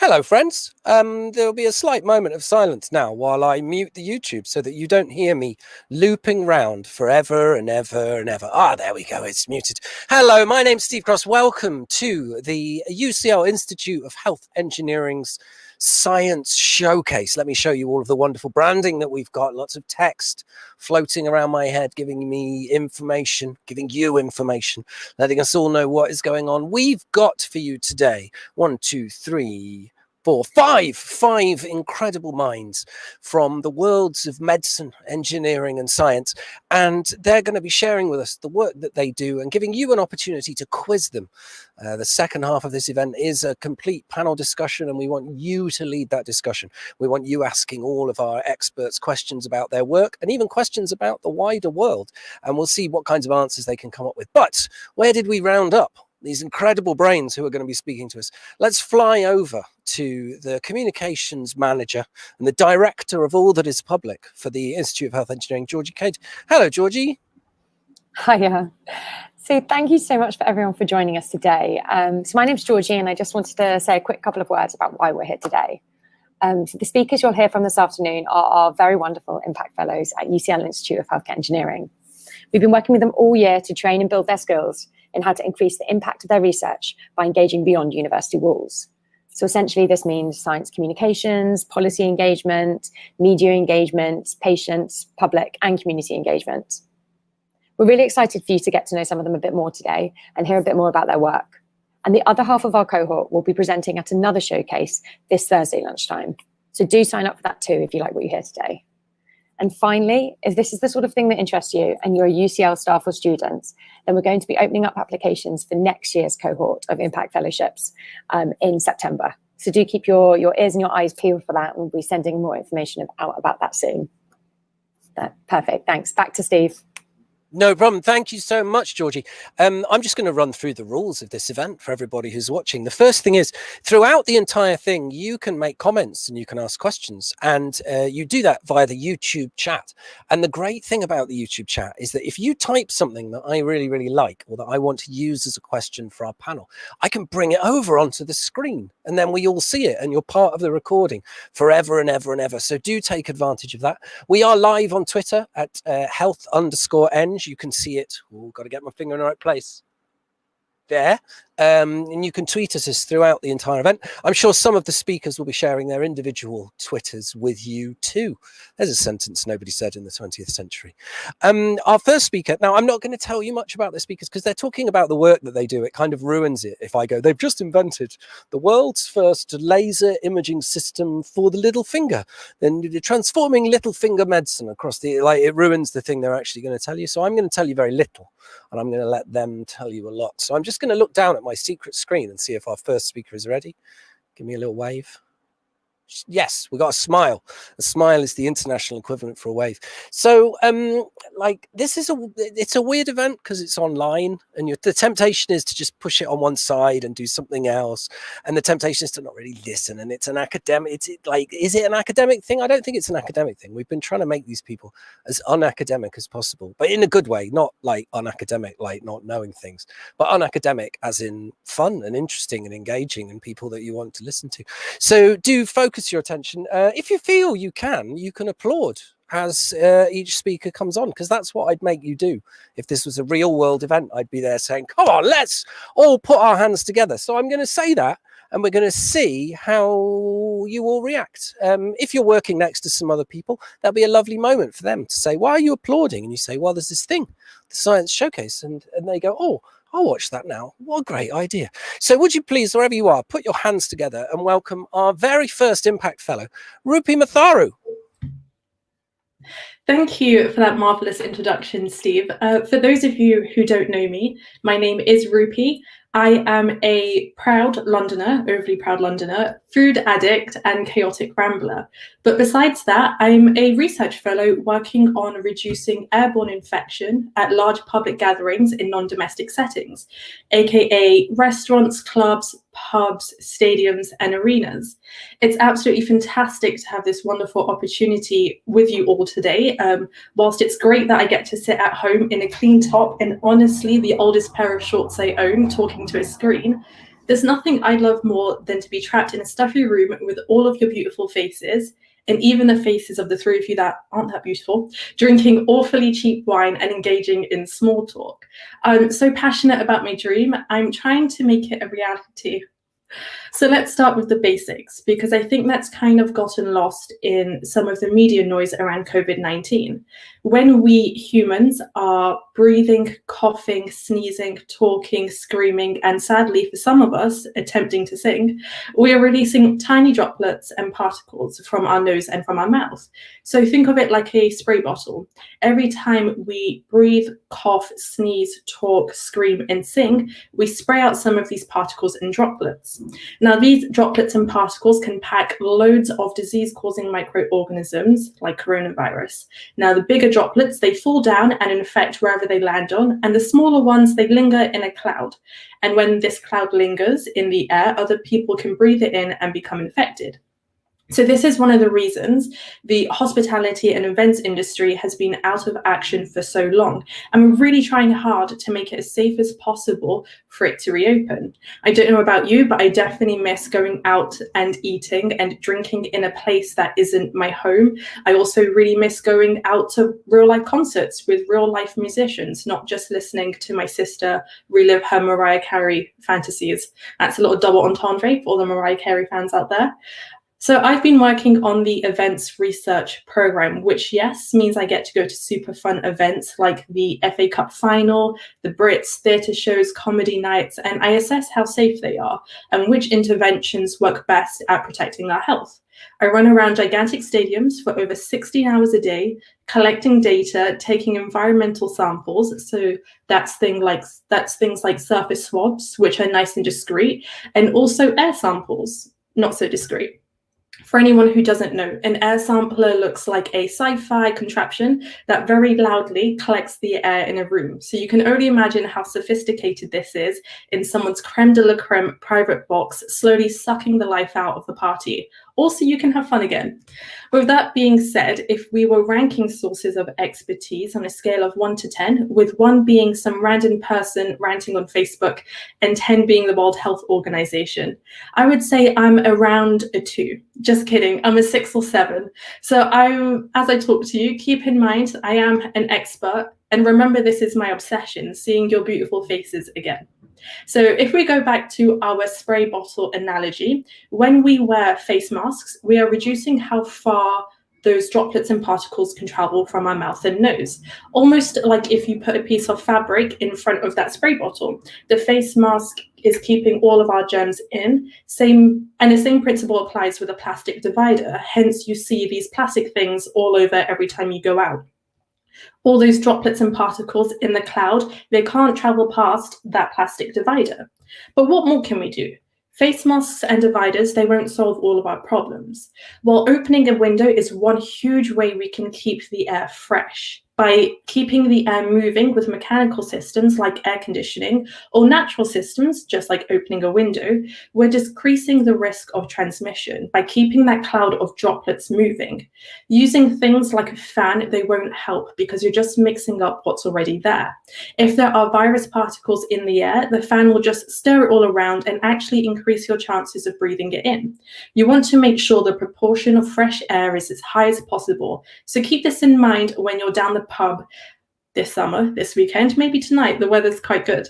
Hello, friends. There'll be a slight moment of silence now while I mute the YouTube so that you don't hear me looping round forever and ever and ever. Ah, there we go. It's muted. Hello, my name's Steve Cross. Welcome to the UCL Institute of Health Engineering's Science Showcase. Let me show you all of the wonderful branding that we've got. Lots of text floating around my head, giving me information, giving you information, letting us all know what is going on. We've got for you today 1, 2, 3, 4, 5 incredible minds from the worlds of medicine, engineering, and science. And they're going to be sharing with us the work that they do and giving you an opportunity to quiz them. The second half of this event is a complete panel discussion, and we want you to lead that discussion. We want you asking all of our experts questions about their work and even questions about the wider world. And we'll see what kinds of answers they can come up with. But where did we round up these incredible brains who are going to be speaking to us? Let's fly over to the communications manager and the director of all that is public for the Institute of Health Engineering, Georgie Cade. Hello, Georgie. Hiya. So thank you so much for everyone for joining us today. So my name's Georgie, and I just wanted to say a quick couple of words about why we're here today. So the speakers you'll hear from this afternoon are our very wonderful Impact Fellows at UCL Institute of Healthcare Engineering. We've been working with them all year to train and build their skills in how to increase the impact of their research by engaging beyond university walls. So essentially this means science communications, policy engagement, media engagement, patients, public and community engagement. We're really excited for you to get to know some of them a bit more today and hear a bit more about their work. And the other half of our cohort will be presenting at another showcase this Thursday lunchtime. So do sign up for that too if you like what you hear today. And finally, if this is the sort of thing that interests you and you're a UCL staff or students, then we're going to be opening up applications for next year's cohort of Impact Fellowships in September. So do keep your ears and your eyes peeled for that, and we'll be sending more information out about that soon. Perfect, thanks. Back to Steve. No problem. Thank you so much, Georgie. I'm just going to run through the rules of this event for everybody who's watching. The first thing is, throughout the entire thing, you can make comments and you can ask questions, and you do that via the YouTube chat. And the great thing about the YouTube chat is that if you type something that I really, really like, or that I want to use as a question for our panel, I can bring it over onto the screen, and then we all see it, and you're part of the recording forever and ever and ever. So do take advantage of that. We are live on Twitter at health_eng. You can see it. Oh, got to get my finger in the right place. There. And you can tweet at us throughout the entire event. I'm sure some of the speakers will be sharing their individual Twitters with you too. There's a sentence nobody said in the 20th century. Our first speaker, now I'm not going to tell you much about the speakers because they're talking about the work that they do. It kind of ruins it if I go, they've just invented the world's first laser imaging system for the little finger. Then transforming little finger medicine across the, like, it ruins the thing they're actually going to tell you. So I'm going to tell you very little, and I'm going to let them tell you a lot. So I'm just going to look down at my secret screen and see if our first speaker is ready. Give me a little wave. Yes, we got a smile. A smile is the international equivalent for a wave. So like, it's a weird event because it's online, and the temptation is to just push it on one side and do something else, and the temptation is to not really listen. And it's an academic, is it an academic thing? I don't think it's an academic thing. We've been trying to make these people as unacademic as possible, but in a good way, not like unacademic like not knowing things, but unacademic as in fun and interesting and engaging and people that you want to listen to. So do focus your attention. If you feel you can applaud as each speaker comes on, because that's what I'd make you do. If this was a real world event, I'd be there saying, come on, let's all put our hands together. So I'm going to say that, and we're going to see how you all react. If you're working next to some other people, that'll be a lovely moment for them to say, why are you applauding? And you say, well, there's this thing, the Science Showcase, and they go, oh, I'll watch that now. What a great idea. So would you please, wherever you are, put your hands together and welcome our very first Impact Fellow, Rupy Matharu. Thank you for that marvelous introduction, Steve. For those of you who don't know me, my name is Rupee. I am a proud Londoner, overly proud Londoner, food addict and chaotic rambler. But besides that, I'm a research fellow working on reducing airborne infection at large public gatherings in non-domestic settings, aka restaurants, clubs, pubs, stadiums, and arenas. It's absolutely fantastic to have this wonderful opportunity with you all today. Whilst it's great that I get to sit at home in a clean top and honestly the oldest pair of shorts I own talking to a screen, There's nothing I love more than to be trapped in a stuffy room with all of your beautiful faces, and even the faces of the three of you that aren't that beautiful, drinking awfully cheap wine and engaging in small talk. I'm so passionate about my dream, I'm trying to make it a reality. So let's start with the basics, because I think that's kind of gotten lost in some of the media noise around COVID-19. When we humans are breathing, coughing, sneezing, talking, screaming, and sadly for some of us, attempting to sing, we are releasing tiny droplets and particles from our nose and from our mouth. So think of it like a spray bottle. Every time we breathe, cough, sneeze, talk, scream, and sing, we spray out some of these particles and droplets. Now, these droplets and particles can pack loads of disease-causing microorganisms like coronavirus. Now, the bigger droplets, they fall down and infect wherever they land on, and the smaller ones, they linger in a cloud. And when this cloud lingers in the air, other people can breathe it in and become infected. So this is one of the reasons the hospitality and events industry has been out of action for so long. And we're really trying hard to make it as safe as possible for it to reopen. I don't know about you, but I definitely miss going out and eating and drinking in a place that isn't my home. I also really miss going out to real life concerts with real life musicians, not just listening to my sister relive her Mariah Carey fantasies. That's a little double entendre for all the Mariah Carey fans out there. So I've been working on the events research program, which yes, means I get to go to super fun events like the FA Cup final, the Brits, theatre shows, comedy nights, and I assess how safe they are and which interventions work best at protecting our health. I run around gigantic stadiums for over 16 hours a day, collecting data, taking environmental samples. So that's things like surface swabs, which are nice and discreet, and also air samples, not so discreet. For anyone who doesn't know, an air sampler looks like a sci-fi contraption that very loudly collects the air in a room. So you can only imagine how sophisticated this is in someone's creme de la creme private box, slowly sucking the life out of the party. Also, you can have fun again. With that being said, if we were ranking sources of expertise on a scale of 1 to 10, with 1 being some random person ranting on Facebook and 10 being the World Health Organization, I would say I'm around a 2. Just kidding, I'm a 6 or 7. So as I talk to you, keep in mind I am an expert, and remember this is my obsession, seeing your beautiful faces again. So if we go back to our spray bottle analogy, when we wear face masks, we are reducing how far those droplets and particles can travel from our mouth and nose. Almost like if you put a piece of fabric in front of that spray bottle. The face mask is keeping all of our germs in. And the same principle applies with a plastic divider. Hence, you see these plastic things all over every time you go out. All those droplets and particles in the cloud, they can't travel past that plastic divider. But what more can we do? Face masks and dividers, they won't solve all of our problems. While opening a window is one huge way we can keep the air fresh. By keeping the air moving with mechanical systems like air conditioning or natural systems, just like opening a window, we're decreasing the risk of transmission by keeping that cloud of droplets moving. Using things like a fan, they won't help because you're just mixing up what's already there. If there are virus particles in the air, the fan will just stir it all around and actually increase your chances of breathing it in. You want to make sure the proportion of fresh air is as high as possible. So keep this in mind when you're down the pub this summer, this weekend, maybe tonight. The weather's quite good.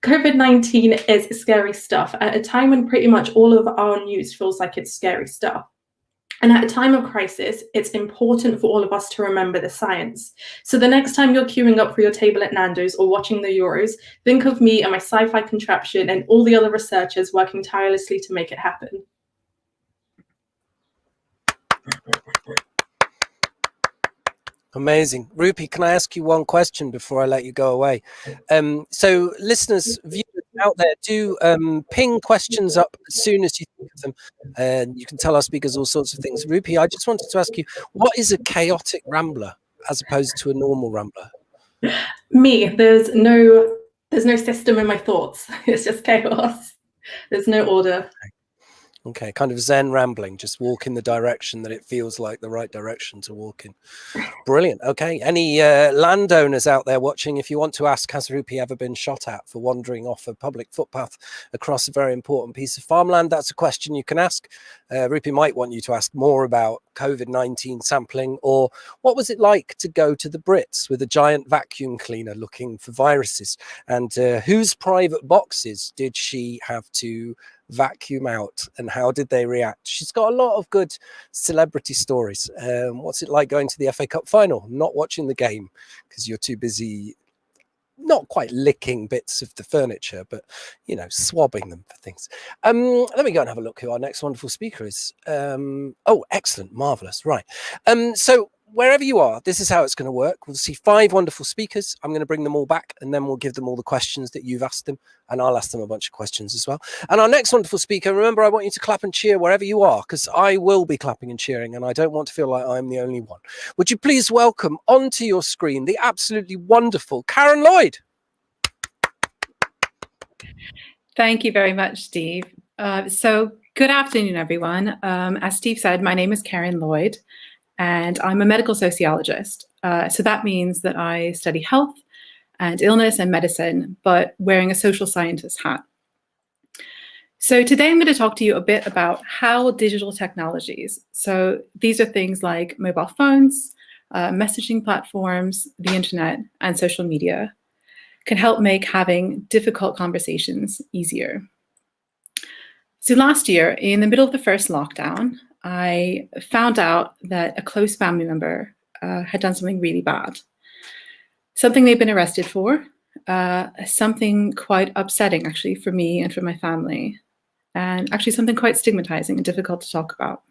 COVID-19 is scary stuff at a time when pretty much all of our news feels like it's scary stuff. And at a time of crisis, it's important for all of us to remember the science. So the next time you're queuing up for your table at Nando's or watching the Euros, think of me and my sci-fi contraption and all the other researchers working tirelessly to make it happen. Amazing. Rupee, can I ask you one question before I let you go away? So listeners, viewers out there, do ping questions up as soon as you think of them. And you can tell our speakers all sorts of things. Rupee, I just wanted to ask you, what is a chaotic rambler as opposed to a normal rambler? Me, there's no system in my thoughts. It's just chaos. There's no order. Okay, kind of Zen rambling, just walk in the direction that it feels like the right direction to walk in. Brilliant. Okay, any landowners out there watching, if you want to ask, has Rupee ever been shot at for wandering off a public footpath across a very important piece of farmland? That's a question you can ask. Rupee might want you to ask more about COVID-19 sampling, or what was it like to go to the Brits with a giant vacuum cleaner looking for viruses, and whose private boxes did she have to vacuum out, and how did they react? She's got a lot of good celebrity stories. What's it like going to the FA Cup final, not watching the game because you're too busy, not quite licking bits of the furniture, but you know, swabbing them for things. Let me go and have a look who our next wonderful speaker is. Oh, excellent, marvelous. Right. So wherever you are, this is how it's going to work. We'll see 5 wonderful speakers. I'm going to bring them all back, and then we'll give them all the questions that you've asked them, and I'll ask them a bunch of questions as well. And our next wonderful speaker, remember, I want you to clap and cheer wherever you are, because I will be clapping and cheering, and I don't want to feel like I'm the only one. Would you please welcome onto your screen the absolutely wonderful Karen Lloyd. Thank you very much, Steve. So good afternoon, everyone. As Steve said, my name is Karen Lloyd, and I'm a medical sociologist. So that means that I study health and illness and medicine, but wearing a social scientist hat. So today I'm going to talk to you a bit about how digital technologies, so these are things like mobile phones, messaging platforms, the internet, and social media, can help make having difficult conversations easier. So last year, in the middle of the first lockdown, I found out that a close family member had done something really bad. Something they'd been arrested for, something quite upsetting actually for me and for my family, and actually something quite stigmatizing and difficult to talk about.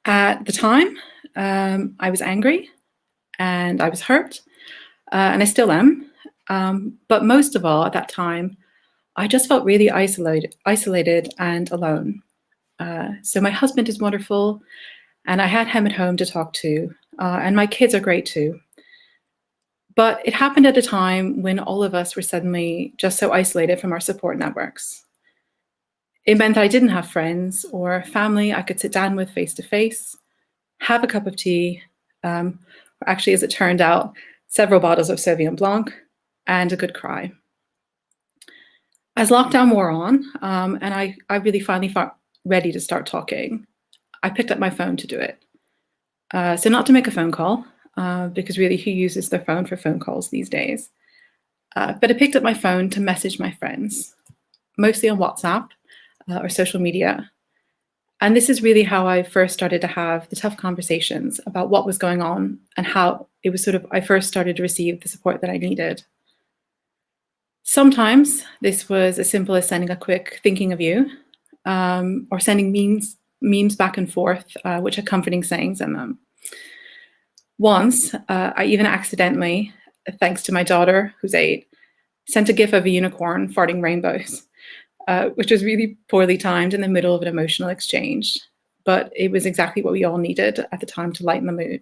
At the time, I was angry and I was hurt, and I still am. But most of all, at that time, I just felt really isolated and alone. So my husband is wonderful, and I had him at home to talk to, and my kids are great too. But it happened at a time when all of us were suddenly just so isolated from our support networks. It meant that I didn't have friends or family I could sit down with face to face, have a cup of tea, or actually, as it turned out, several bottles of Sauvignon Blanc, and a good cry. As lockdown wore on, and I really finally felt ready to start talking, I picked up my phone to do it. So not to make a phone call, because really who uses their phone for phone calls these days? But I picked up my phone to message my friends, mostly on WhatsApp or social media. And this is really how I first started to have the tough conversations about what was going on and how it was I first started to receive the support that I needed. Sometimes this was as simple as sending a quick thinking of you, or sending memes back and forth, which had comforting sayings in them. Once, I even accidentally, thanks to my daughter, who's 8, sent a gif of a unicorn farting rainbows, which was really poorly timed in the middle of an emotional exchange. But it was exactly what we all needed at the time to lighten the mood.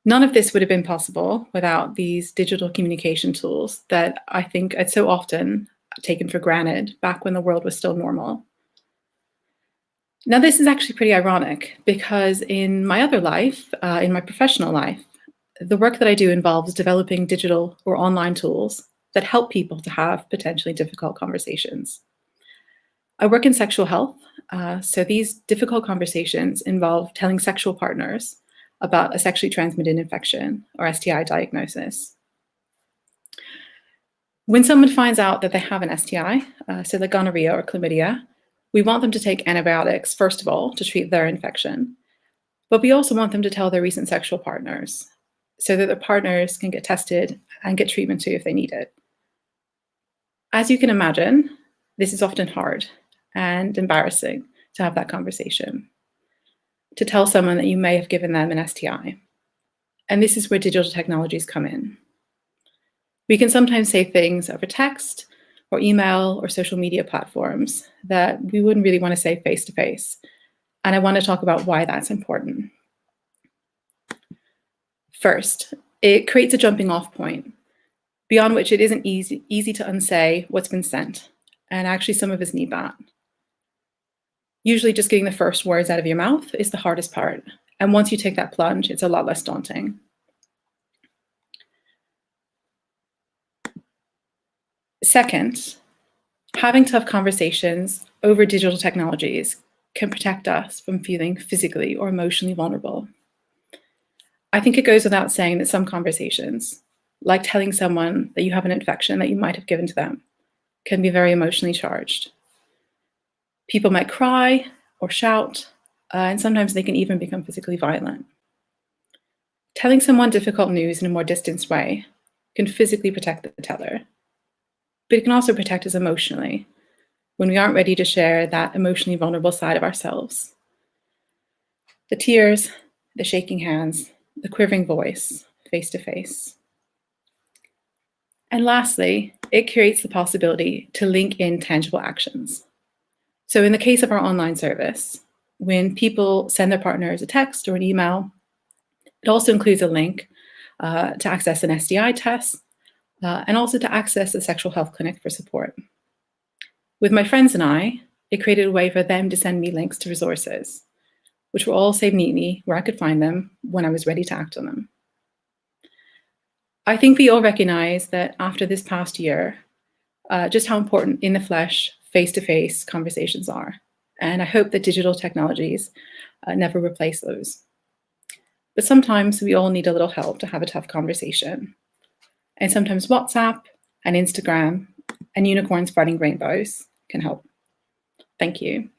None of this would have been possible without these digital communication tools that I think I'd so often taken for granted back when the world was still normal. Now, this is actually pretty ironic because in my other life, in my professional life, the work that I do involves developing digital or online tools that help people to have potentially difficult conversations. I work in sexual health, so these difficult conversations involve telling sexual partners about a sexually transmitted infection or STI diagnosis. When someone finds out that they have an STI, so like gonorrhea or chlamydia, we want them to take antibiotics, first of all, to treat their infection. But we also want them to tell their recent sexual partners so that their partners can get tested and get treatment too if they need it. As you can imagine, this is often hard and embarrassing to have that conversation, to tell someone that you may have given them an STI. And this is where digital technologies come in. We can sometimes say things over text or email or social media platforms that we wouldn't really want to say face to face. And I want to talk about why that's important. First, it creates a jumping off point beyond which it isn't easy to unsay what's been sent. And actually, some of us need that. Usually just getting the first words out of your mouth is the hardest part. And once you take that plunge, it's a lot less daunting. Second, having tough conversations over digital technologies can protect us from feeling physically or emotionally vulnerable. I think it goes without saying that some conversations, like telling someone that you have an infection that you might have given to them, can be very emotionally charged. People might cry or shout, and sometimes they can even become physically violent. Telling someone difficult news in a more distanced way can physically protect the teller, but it can also protect us emotionally when we aren't ready to share that emotionally vulnerable side of ourselves. The tears, the shaking hands, the quivering voice, face to face. And lastly, it creates the possibility to link in tangible actions. So in the case of our online service, when people send their partners a text or an email, it also includes a link to access an STI test and also to access a sexual health clinic for support. With my friends and I, it created a way for them to send me links to resources, which were all saved neatly where I could find them when I was ready to act on them. I think we all recognize that after this past year, just how important in the flesh, face-to-face conversations are. And I hope that digital technologies never replace those. But sometimes we all need a little help to have a tough conversation. And sometimes WhatsApp and Instagram and unicorns fighting rainbows can help. Thank you.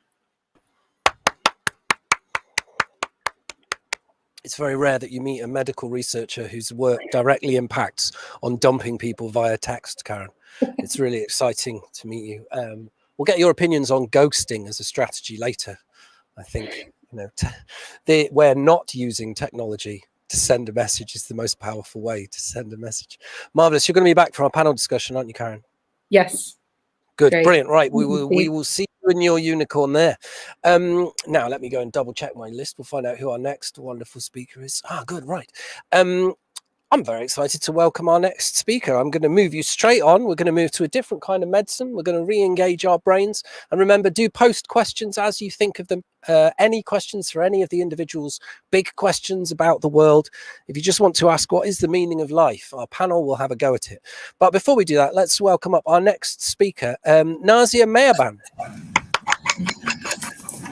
It's very rare that you meet a medical researcher whose work directly impacts on dumping people via text, Karen. It's really exciting to meet you. We'll get your opinions on ghosting as a strategy later. I think, you know, we're not using technology to send a message is the most powerful way to send a message. Marvelous. You're going to be back for our panel discussion, aren't you, Karen? Yes. Good. Great. Brilliant. Right. We will see you in your unicorn there. Now let me go and double check my list. We'll find out who our next wonderful speaker is. Good. Right. I'm very excited to welcome our next speaker. I'm going to move you straight on. We're going to move to a different kind of medicine. We're going to re-engage our brains. And remember, do post questions as you think of them. Any questions for any of the individuals, big questions about the world. If you just want to ask, what is the meaning of life? Our panel will have a go at it. But before we do that, let's welcome up our next speaker, Nazia Meherban.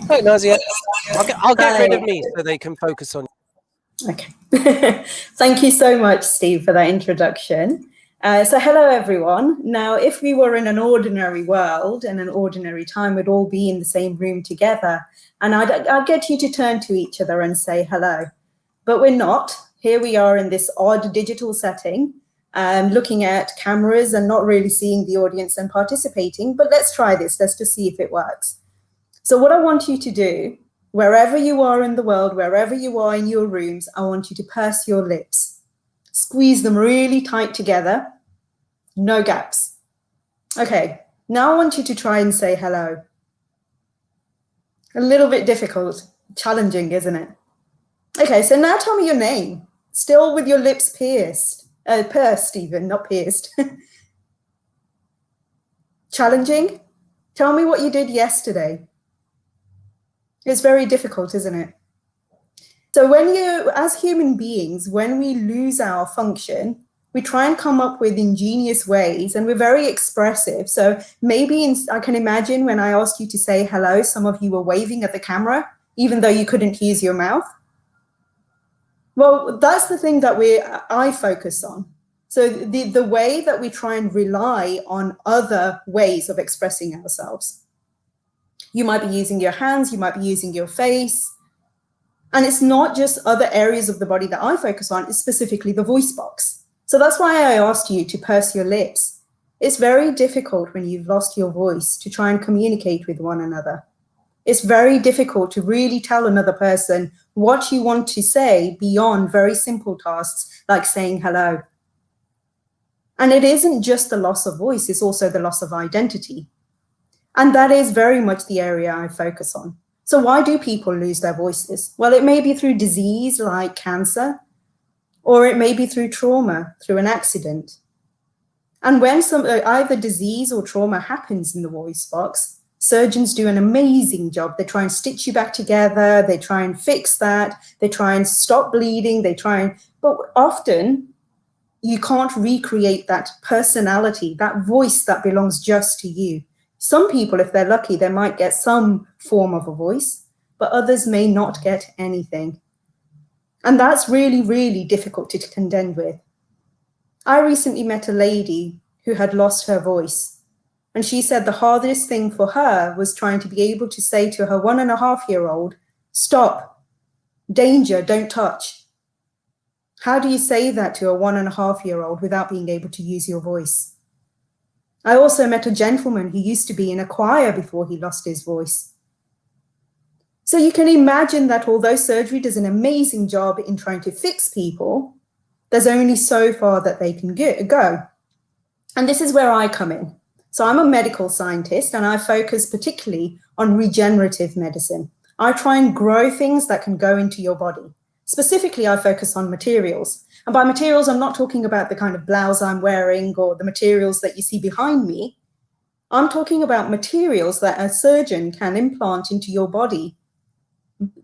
Hey, Nazia. I'll get rid of me so they can focus on you. Okay. Thank you so much, Steve, for that introduction. So hello, everyone. Now, if we were in an ordinary world and an ordinary time, we'd all be in the same room together. And I'd get you to turn to each other and say hello. But we're not. Here we are in this odd digital setting, looking at cameras and not really seeing the audience and participating. But let's try this. Let's just see if it works. So what I want you to do, wherever you are in the world, wherever you are in your rooms, I want you to purse your lips. Squeeze them really tight together. No gaps. Okay, now I want you to try and say hello. A little bit difficult, challenging, isn't it? Okay, so now tell me your name. Still with your lips pierced. Pursed even, not pierced. Challenging? Tell me what you did yesterday. It's very difficult, isn't it? So as human beings, when we lose our function, we try and come up with ingenious ways, and we're very expressive. So maybe I can imagine when I asked you to say hello, some of you were waving at the camera, even though you couldn't use your mouth. Well, that's the thing that I focus on. So the way that we try and rely on other ways of expressing ourselves. You might be using your hands, you might be using your face. And it's not just other areas of the body that I focus on, it's specifically the voice box. So that's why I asked you to purse your lips. It's very difficult when you've lost your voice to try and communicate with one another. It's very difficult to really tell another person what you want to say beyond very simple tasks like saying hello. And it isn't just the loss of voice, it's also the loss of identity. And that is very much the area I focus on. So why do people lose their voices? Well, it may be through disease like cancer, or it may be through trauma, through an accident. And when some either disease or trauma happens in the voice box, surgeons do an amazing job. They try and stitch you back together. They try and fix that. They try and stop bleeding. But often you can't recreate that personality, that voice that belongs just to you. Some people, if they're lucky, they might get some form of a voice, but others may not get anything. And that's really, really difficult to contend with. I recently met a lady who had lost her voice, and she said the hardest thing for her was trying to be able to say to her 1.5-year-old, stop, danger, don't touch. How do you say that to a 1.5-year-old without being able to use your voice? I also met a gentleman who used to be in a choir before he lost his voice. So you can imagine that although surgery does an amazing job in trying to fix people, there's only so far that they can go. And this is where I come in. So I'm a medical scientist and I focus particularly on regenerative medicine. I try and grow things that can go into your body. Specifically, I focus on materials. And by materials, I'm not talking about the kind of blouse I'm wearing or the materials that you see behind me. I'm talking about materials that a surgeon can implant into your body.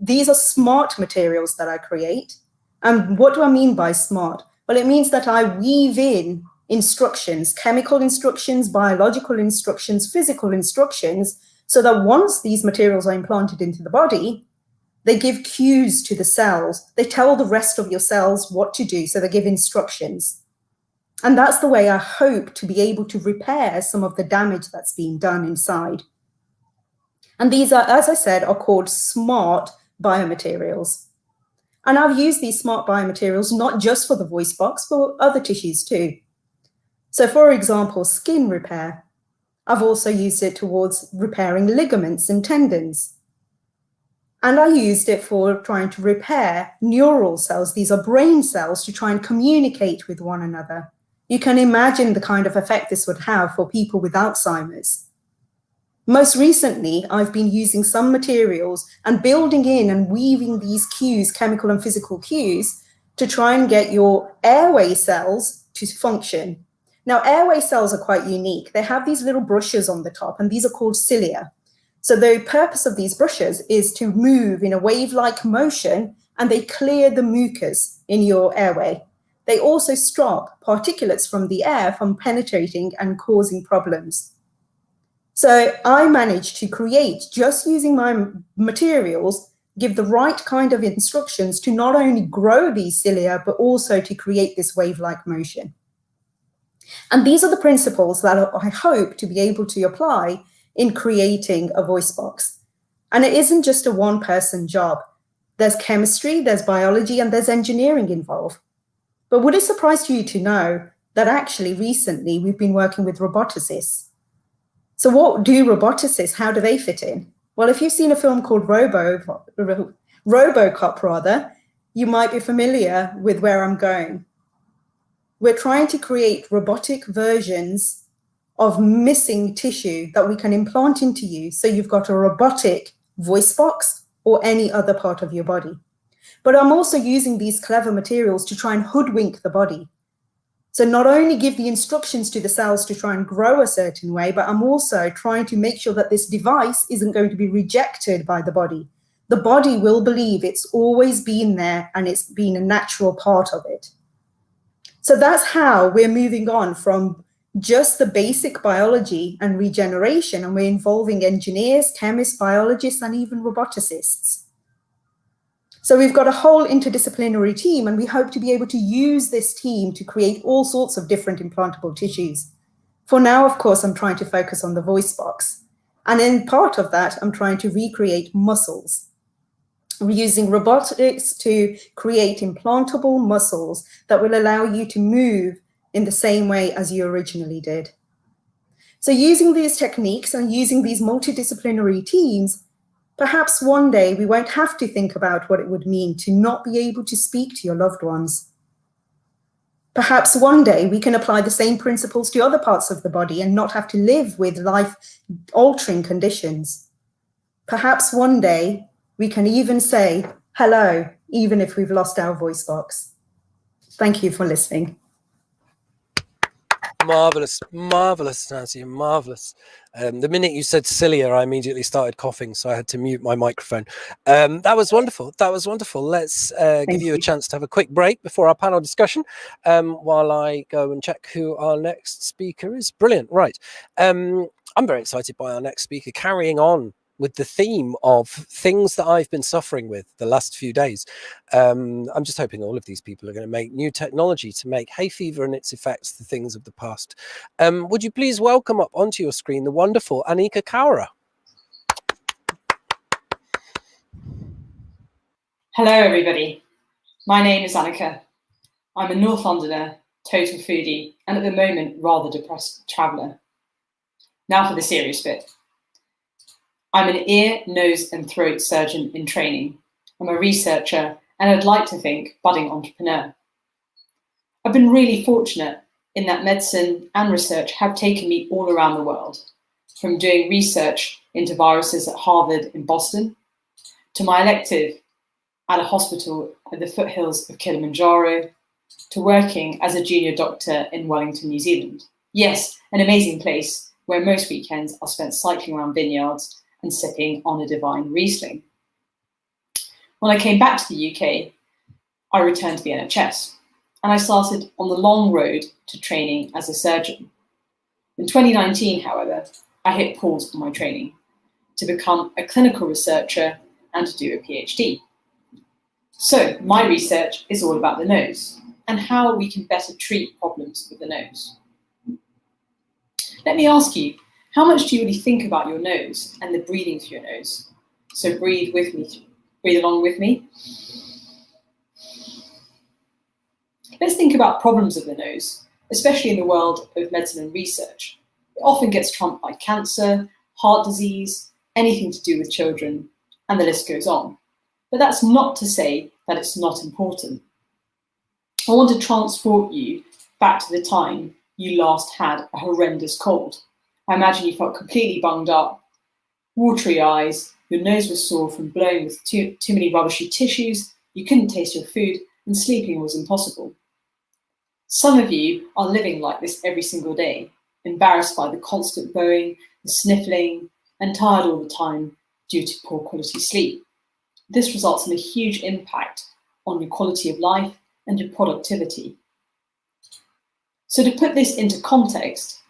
These are smart materials that I create. And what do I mean by smart? Well, it means that I weave in instructions, chemical instructions, biological instructions, physical instructions, so that once these materials are implanted into the body, they give cues to the cells. They tell the rest of your cells what to do, so they give instructions. And that's the way I hope to be able to repair some of the damage that's been done inside. And these are, as I said, are called smart biomaterials. And I've used these smart biomaterials not just for the voice box, but other tissues too. So for example, skin repair. I've also used it towards repairing ligaments and tendons. And I used it for trying to repair neural cells. These are brain cells to try and communicate with one another. You can imagine the kind of effect this would have for people with Alzheimer's. Most recently, I've been using some materials and building in and weaving these cues, chemical and physical cues, to try and get your airway cells to function. Now, airway cells are quite unique. They have these little brushes on the top, and these are called cilia. So the purpose of these brushes is to move in a wave-like motion, and they clear the mucus in your airway. They also stop particulates from the air from penetrating and causing problems. So I managed to create, just using my materials, give the right kind of instructions to not only grow these cilia, but also to create this wave-like motion. And these are the principles that I hope to be able to apply in creating a voice box. And it isn't just a one-person job. There's chemistry, there's biology, and there's engineering involved. But would it surprise you to know that actually recently we've been working with roboticists? So what do roboticists, how do they fit in? Well, if you've seen a film called RoboCop, you might be familiar with where I'm going. We're trying to create robotic versions of missing tissue that we can implant into you, so you've got a robotic voice box or any other part of your body. But I'm also using these clever materials to try and hoodwink the body. So not only give the instructions to the cells to try and grow a certain way, but I'm also trying to make sure that this device isn't going to be rejected by the body. The body will believe it's always been there and it's been a natural part of it. So that's how we're moving on from just the basic biology and regeneration, and we're involving engineers, chemists, biologists, and even roboticists. So we've got a whole interdisciplinary team, and we hope to be able to use this team to create all sorts of different implantable tissues. For now, of course, I'm trying to focus on the voice box. And in part of that, I'm trying to recreate muscles. We're using robotics to create implantable muscles that will allow you to move in the same way as you originally did. So using these techniques and using these multidisciplinary teams, perhaps one day we won't have to think about what it would mean to not be able to speak to your loved ones. Perhaps one day we can apply the same principles to other parts of the body and not have to live with life-altering conditions. Perhaps one day we can even say hello, even if we've lost our voice box. Thank you for listening. Marvelous, marvelous, Nancy, marvelous. The minute you said cilia, I immediately started coughing, so I had to mute my microphone. That was wonderful. That was wonderful. Let's give you a chance to have a quick break before our panel discussion, while I go and check who our next speaker is. Brilliant. Right. I'm very excited by our next speaker, carrying on with the theme of things that I've been suffering with the last few days. I'm just hoping all of these people are going to make new technology to make hay fever and its effects the things of the past. Would you please welcome up onto your screen the wonderful Anika Sharma. Hello everybody, my name is Annika. I'm a North Londoner, total foodie, and at the moment rather depressed traveller. Now for the serious bit. I'm an ear, nose and throat surgeon in training. I'm a researcher and I'd like to think budding entrepreneur. I've been really fortunate in that medicine and research have taken me all around the world, from doing research into viruses at Harvard in Boston, to my elective at a hospital at the foothills of Kilimanjaro, to working as a junior doctor in Wellington, New Zealand. Yes, an amazing place where most weekends are spent cycling around vineyards and sipping on a divine Riesling. When I came back to the UK, I returned to the NHS and I started on the long road to training as a surgeon. In 2019, however, I hit pause on my training to become a clinical researcher and to do a PhD. So my research is all about the nose and how we can better treat problems with the nose. Let me ask you, how much do you really think about your nose and the breathing through your nose? So breathe with me, breathe along with me. Let's think about problems of the nose, especially in the world of medicine and research. It often gets trumped by cancer, heart disease, anything to do with children, and the list goes on. But that's not to say that it's not important. I want to transport you back to the time you last had a horrendous cold. I imagine you felt completely bunged up, watery eyes, your nose was sore from blowing with too many rubbishy tissues, you couldn't taste your food, and sleeping was impossible. Some of you are living like this every single day, embarrassed by the constant bowing, the sniffling, and tired all the time due to poor quality sleep. This results in a huge impact on your quality of life and your productivity. So to put this into context,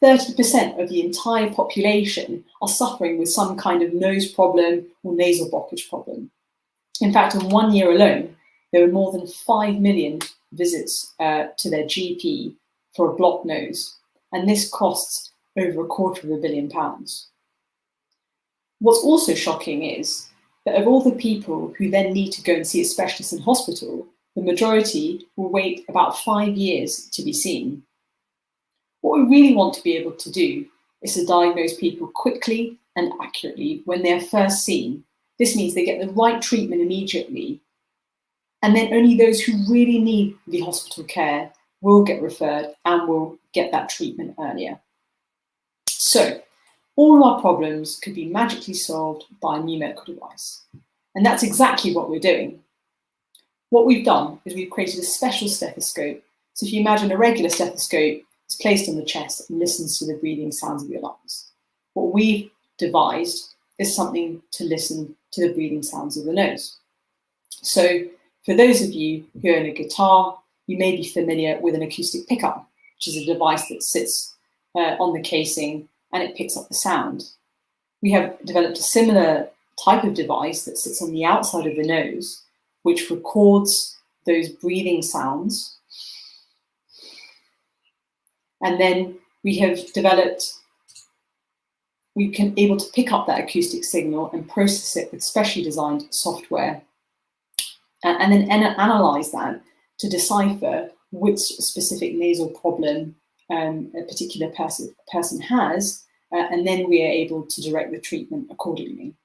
30% of the entire population are suffering with some kind of nose problem or nasal blockage problem. In fact, in 1 year alone, there were more than 5 million visits to their GP for a blocked nose, and this costs over £250 million. What's also shocking is that of all the people who then need to go and see a specialist in hospital, the majority will wait about 5 years to be seen. What we really want to be able to do is to diagnose people quickly and accurately when they're first seen. This means they get the right treatment immediately, and then only those who really need the hospital care will get referred and will get that treatment earlier. So, all our problems could be magically solved by a new medical device. And that's exactly what we're doing. What we've done is we've created a special stethoscope. So if you imagine a regular stethoscope, it's placed on the chest and listens to the breathing sounds of your lungs. What we've devised is something to listen to the breathing sounds of the nose. So for those of you who own a guitar, you may be familiar with an acoustic pickup, which is a device that sits on the casing and it picks up the sound. We have developed a similar type of device that sits on the outside of the nose, which records those breathing sounds. And then we have developed, we can able to pick up that acoustic signal and process it with specially designed software, and then analyze that to decipher which specific nasal problem a particular person has, and then we are able to direct the treatment accordingly.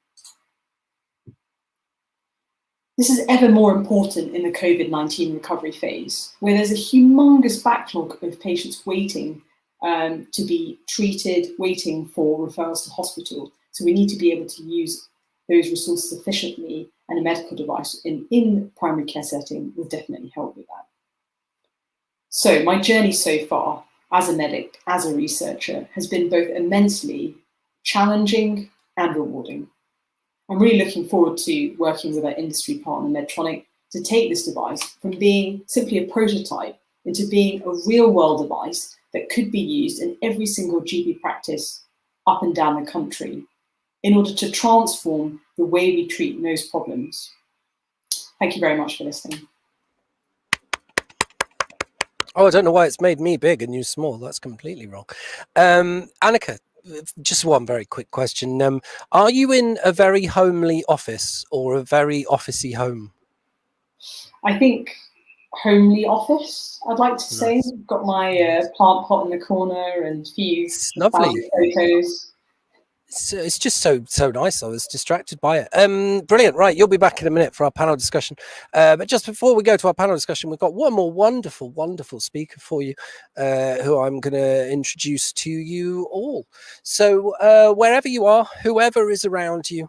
This is ever more important in the COVID-19 recovery phase, where there's a humongous backlog of patients waiting to be treated, waiting for referrals to hospital. So we need to be able to use those resources efficiently, and a medical device in primary care setting will definitely help with that. So my journey so far as a medic, as a researcher, has been both immensely challenging and rewarding. I'm really looking forward to working with our industry partner Medtronic to take this device from being simply a prototype into being a real-world device that could be used in every single GP practice up and down the country in order to transform the way we treat nose problems. Thank you very much for listening. Oh, I don't know why it's made me big and you small. That's completely wrong. Annika, just one very quick question. Are you in a very homely office or a very officey home? I think homely office, I'd like to say. Nice. Got my plant pot in the corner and a few Lovely. photos. It's just so nice. I was distracted by it. Brilliant. Right, you'll be back in a minute for our panel discussion. But just before we go to our panel discussion, we've got one more wonderful speaker for you, who I'm going to introduce to you all. So wherever you are, whoever is around you,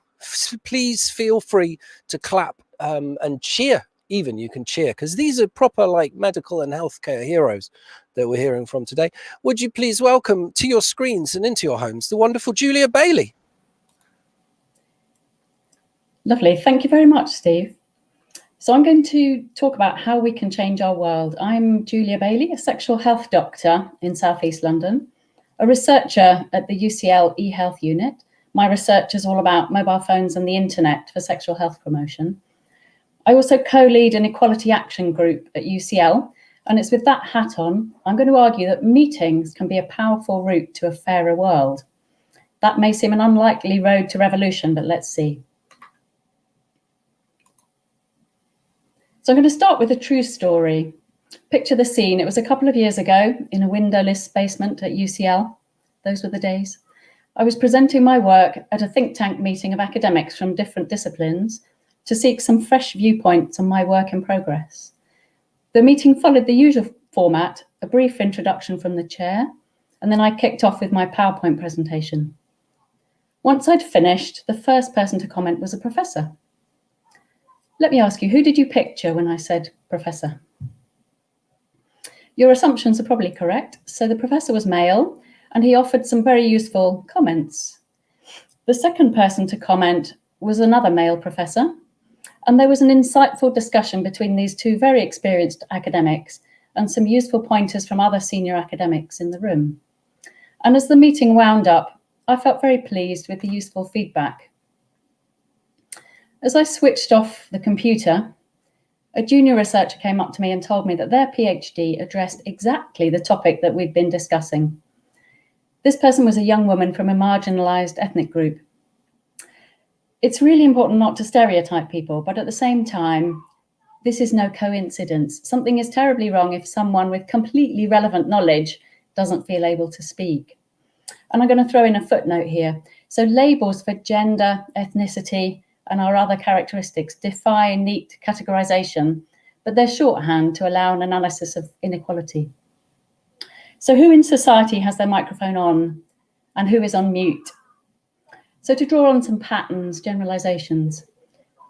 please feel free to clap and cheer. Even you can cheer, because these are proper like medical and healthcare heroes that we're hearing from today. Would you please welcome to your screens and into your homes the wonderful Julia Bailey. Lovely. Thank you very much, Steve. So I'm going to talk about how we can change our world. I'm Julia Bailey, a sexual health doctor in South East London, a researcher at the UCL eHealth unit. My research is all about mobile phones and the internet for sexual health promotion. I also co-lead an equality action group at UCL, and it's with that hat on, I'm going to argue that meetings can be a powerful route to a fairer world. That may seem an unlikely road to revolution, but let's see. So I'm going to start with a true story. Picture the scene. It was a couple of years ago in a windowless basement at UCL. Those were the days. I was presenting my work at a think tank meeting of academics from different disciplines to seek some fresh viewpoints on my work in progress. The meeting followed the usual format, a brief introduction from the chair, and then I kicked off with my PowerPoint presentation. Once I'd finished, the first person to comment was a professor. Let me ask you, who did you picture when I said professor? Your assumptions are probably correct. So the professor was male, and he offered some very useful comments. The second person to comment was another male professor, and there was an insightful discussion between these two very experienced academics and some useful pointers from other senior academics in the room. And as the meeting wound up, I felt very pleased with the useful feedback. As I switched off the computer, a junior researcher came up to me and told me that their PhD addressed exactly the topic that we'd been discussing. This person was a young woman from a marginalized ethnic group. It's really important not to stereotype people, but at the same time, this is no coincidence. Something is terribly wrong if someone with completely relevant knowledge doesn't feel able to speak. And I'm going to throw in a footnote here. So labels for gender, ethnicity, and our other characteristics defy neat categorization, but they're shorthand to allow an analysis of inequality. So who in society has their microphone on and who is on mute? So to draw on some patterns, generalizations.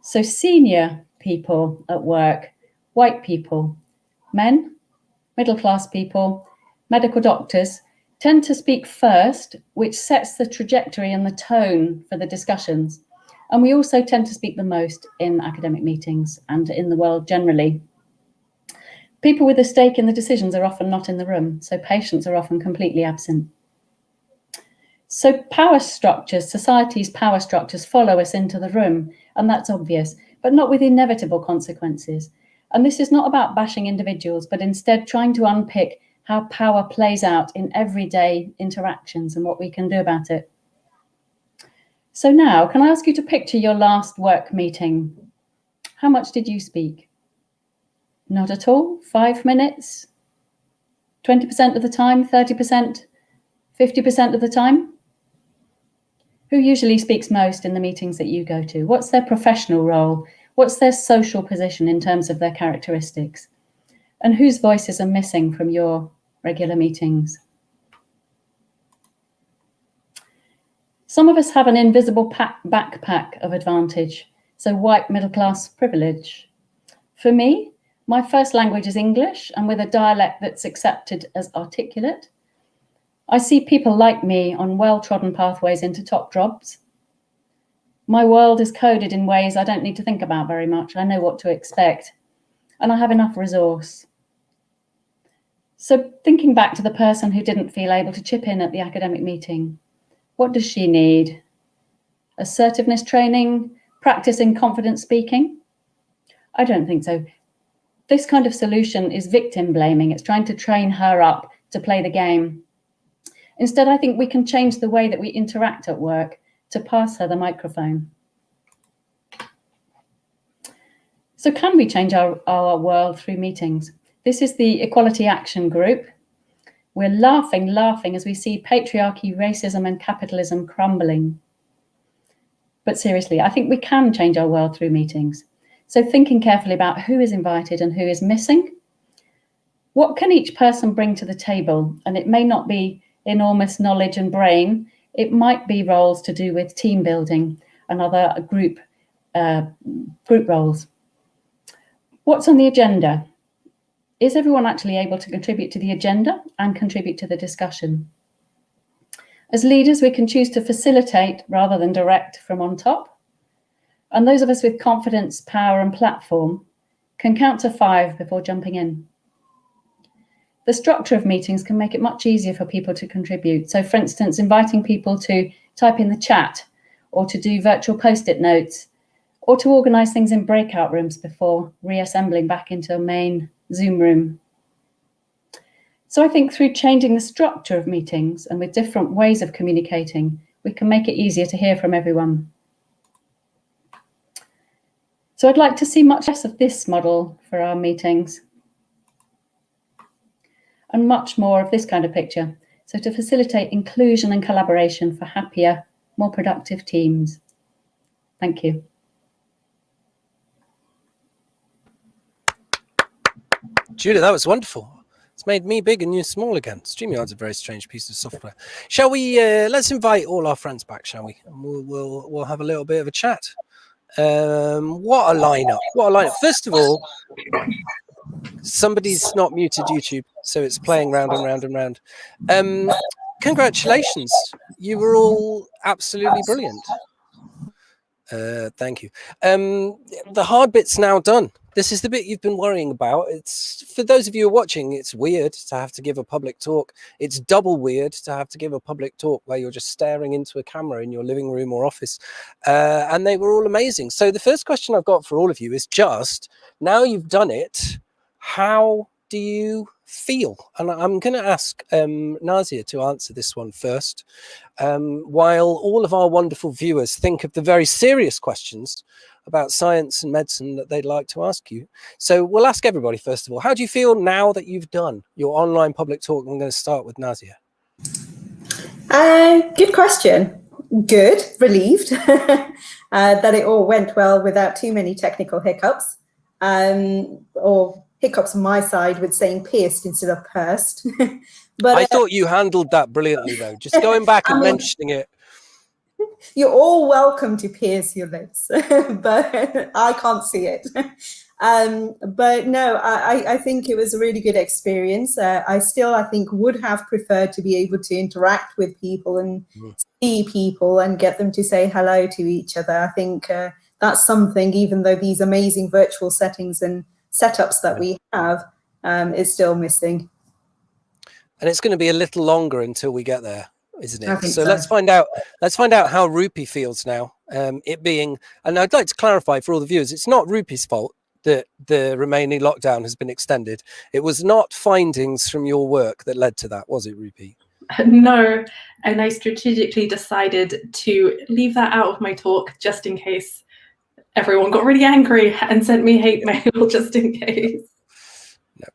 So senior people at work, white people, men, middle-class people, medical doctors tend to speak first, which sets the trajectory and the tone for the discussions. And we also tend to speak the most in academic meetings and in the world generally. People with a stake in the decisions are often not in the room, so patients are often completely absent. So power structures, society's power structures follow us into the room, and that's obvious, but not with inevitable consequences. And this is not about bashing individuals, but instead trying to unpick how power plays out in everyday interactions and what we can do about it. So now, can I ask you to picture your last work meeting? How much did you speak? Not at all? 5 minutes? 20% of the time? 30%? 50% of the time? Who usually speaks most in the meetings that you go to? What's their professional role? What's their social position in terms of their characteristics? And whose voices are missing from your regular meetings? Some of us have an invisible backpack of advantage, so white middle-class privilege. For me, my first language is English, and with a dialect that's accepted as articulate, I see people like me on well-trodden pathways into top jobs. My world is coded in ways I don't need to think about very much. I know what to expect, and I have enough resource. So thinking back to the person who didn't feel able to chip in at the academic meeting, what does she need? Assertiveness training, practice in confident speaking? I don't think so. This kind of solution is victim blaming. It's trying to train her up to play the game. Instead, I think we can change the way that we interact at work to pass her the microphone. So can we change our world through meetings? This is the Equality Action Group. We're laughing as we see patriarchy, racism, and capitalism crumbling. But seriously, I think we can change our world through meetings. So thinking carefully about who is invited and who is missing. What can each person bring to the table? And it may not be enormous knowledge and brain. It might be roles to do with team building and other group roles. What's on the agenda? Is everyone actually able to contribute to the agenda and contribute to the discussion? As leaders, we can choose to facilitate rather than direct from on top. And those of us with confidence, power, and platform can count to 5 before jumping in. The structure of meetings can make it much easier for people to contribute. So, for instance, inviting people to type in the chat or to do virtual post-it notes or to organise things in breakout rooms before reassembling back into a main Zoom room. So I think through changing the structure of meetings and with different ways of communicating, we can make it easier to hear from everyone. So I'd like to see much less of this model for our meetings and much more of this kind of picture. So to facilitate inclusion and collaboration for happier, more productive teams. Thank you. Julia, that was wonderful. It's made me big and you small again. StreamYard's a very strange piece of software. Shall we, let's invite all our friends back, shall we? And we'll have a little bit of a chat. What a lineup. What a lineup. First of all, somebody's not muted YouTube, so it's playing round and round and round. Congratulations. You were all absolutely brilliant. Thank you. The hard bit's now done. This is the bit you've been worrying about. It's for those of you who are watching, it's weird to have to give a public talk. It's double weird to have to give a public talk where you're just staring into a camera in your living room or office. And they were all amazing. So the first question I've got for all of you is just, now you've done it, how do you feel? And I'm going to ask Nazia to answer this one first, while all of our wonderful viewers think of the very serious questions about science and medicine that they'd like to ask you. So we'll ask everybody, first of all, how do you feel now that you've done your online public talk? I'm going to start with Nazia. Good question. Good, relieved that it all went well without too many technical hiccups, or hiccups on my side with saying pierced instead of pursed. But I thought you handled that brilliantly, though. Just going back and mentioning it. You're all welcome to pierce your lips, but I can't see it. But no, I think it was a really good experience. I think would have preferred to be able to interact with people and see people and get them to say hello to each other. I think that's something, even though these amazing virtual settings and setups that we have is still missing. And it's going to be a little longer until we get there, isn't it? So let's find out how Rupee feels now. It being, and I'd like to clarify for all the viewers, it's not Rupee's fault that the remaining lockdown has been extended. It was not findings from your work that led to that, was it, Rupee? No, and I strategically decided to leave that out of my talk just in case everyone got really angry and sent me hate mail just in case. No,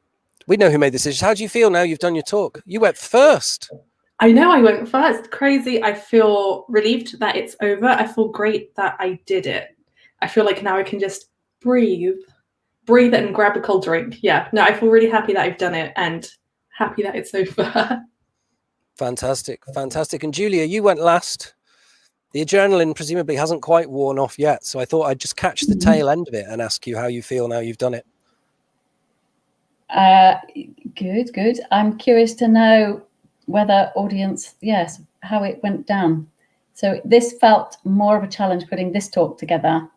we know who made the decision. How do you feel now you've done your talk? You went first. I know I went first. Crazy. I feel relieved that it's over. I feel great that I did it. I feel like now I can just breathe and grab a cold drink. Yeah, no, I feel really happy that I've done it and happy that it's over. Fantastic, fantastic. And Julia, you went last. The adrenaline presumably hasn't quite worn off yet, so I thought I'd just catch the tail end of it and ask you how you feel now you've done it. Good. I'm curious to know whether audience, yes, how it went down. So this felt more of a challenge putting this talk together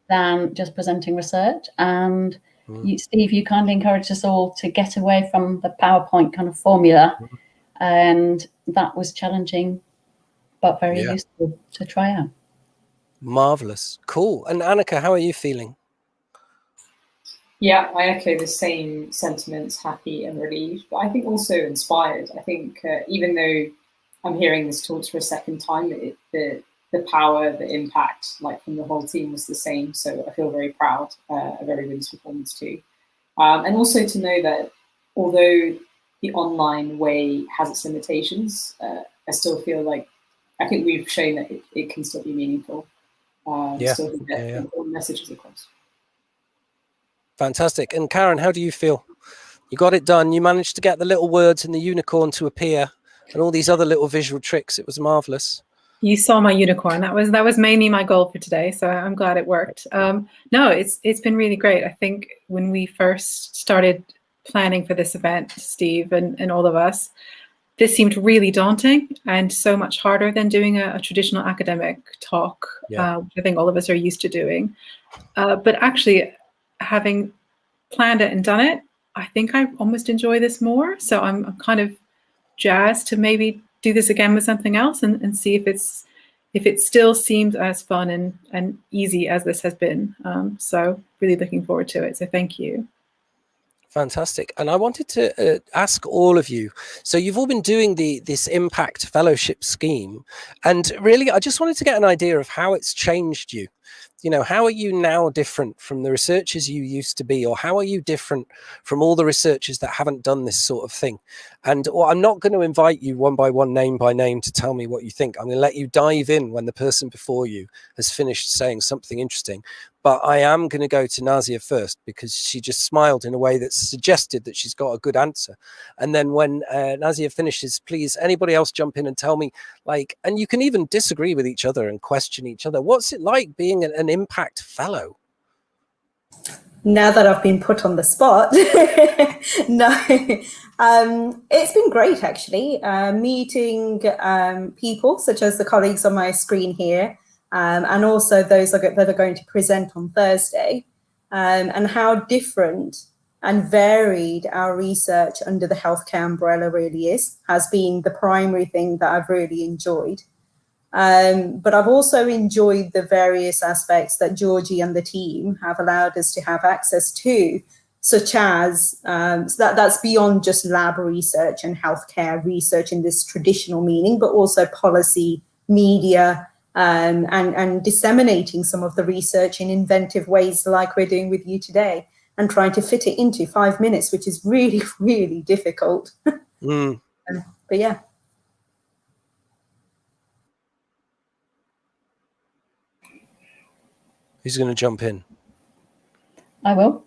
than just presenting research. And you, Steve, you kindly encouraged us all to get away from the PowerPoint kind of formula. And that was challenging, but very useful to try out. Marvelous. Cool. And Annika, how are you feeling? Yeah, I echo the same sentiments, happy and relieved, but I think also inspired. I think even though I'm hearing this talk for a second time, the power, the impact, like from the whole team was the same. So I feel very proud of everybody's performance too. And also to know that although the online way has its limitations, I still feel like, I think we've shown that it can still be meaningful. Still get important messages across. Fantastic. And Karen, how do you feel? You got it done. You managed to get the little words and the unicorn to appear and all these other little visual tricks. It was marvelous. You saw my unicorn. That was mainly my goal for today. So I'm glad it worked. No, it's been really great. I think when we first started planning for this event, Steve and all of us, this seemed really daunting and so much harder than doing a traditional academic talk, which I think all of us are used to doing. But actually, having planned it and done it, I think I almost enjoy this more. So I'm kind of jazzed to maybe do this again with something else and see if it still seems as fun and easy as this has been. So really looking forward to it. So thank you. Fantastic. And I wanted to ask all of you, so you've all been doing this impact fellowship scheme, and really I just wanted to get an idea of how it's changed you. You know, how are you now different from the researchers you used to be, or how are you different from all the researchers that haven't done this sort of thing? And I'm not going to invite you one by one, name by name, to tell me what you think. I'm going to let you dive in when the person before you has finished saying something interesting. But I am going to go to Nazia first, because she just smiled in a way that suggested that she's got a good answer. And then when Nazia finishes, please, anybody else jump in and tell me, like, and you can even disagree with each other and question each other. What's it like being an impact fellow? Now that I've been put on the spot, no, it's been great actually, meeting people such as the colleagues on my screen here, and also those that are going to present on Thursday, and how different and varied our research under the healthcare umbrella really has been the primary thing that I've really enjoyed. But I've also enjoyed the various aspects that Georgie and the team have allowed us to have access to, such as, so that's beyond just lab research and healthcare research in this traditional meaning, but also policy, media, and disseminating some of the research in inventive ways like we're doing with you today, and trying to fit it into 5 minutes, which is really, really difficult. But yeah. Who's going to jump in? I will.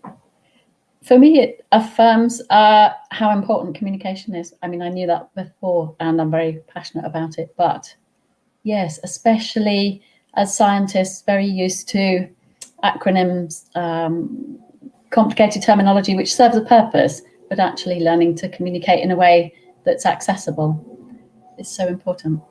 For me, it affirms how important communication is. I mean, I knew that before, and I'm very passionate about it. But yes, especially as scientists, very used to acronyms, complicated terminology, which serves a purpose, but actually learning to communicate in a way that's accessible is so important.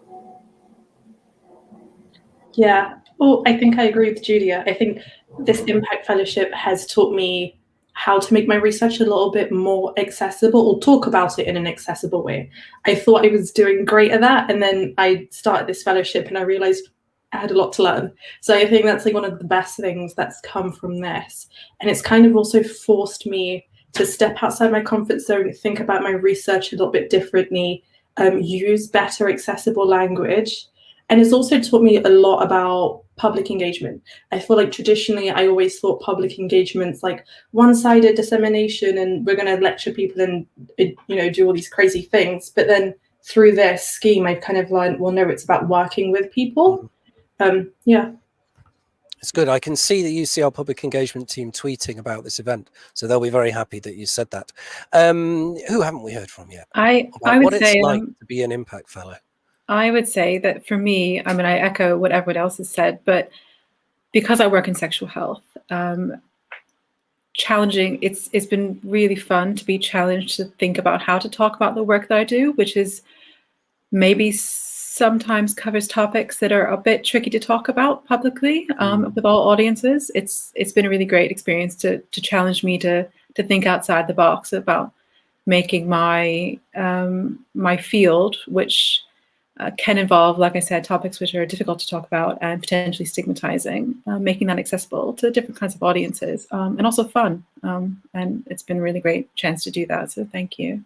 Yeah. Oh, I think I agree with Julia. I think this Impact Fellowship has taught me how to make my research a little bit more accessible, or talk about it in an accessible way. I thought I was doing great at that, and then I started this fellowship and I realized I had a lot to learn. So I think that's like one of the best things that's come from this. And it's kind of also forced me to step outside my comfort zone, think about my research a little bit differently, use better accessible language. And it's also taught me a lot about public engagement. I feel like traditionally I always thought public engagement's like one-sided dissemination, and we're going to lecture people and, you know, do all these crazy things. But then through this scheme, I've kind of learned, well, no, it's about working with people. Yeah. It's good. I can see the UCL public engagement team tweeting about this event, so they'll be very happy that you said that. Who haven't we heard from yet? I would what say it's like to be an impact fellow. I would say that for me, I mean, I echo what everyone else has said, but because I work in sexual health, challenging. It's been really fun to be challenged to think about how to talk about the work that I do, which is maybe sometimes covers topics that are a bit tricky to talk about publicly with all audiences. It's been a really great experience to challenge me to think outside the box about making my my field, which can involve, like I said, topics which are difficult to talk about and potentially stigmatizing, making that accessible to different kinds of audiences, and also fun. And it's been a really great chance to do that. So thank you.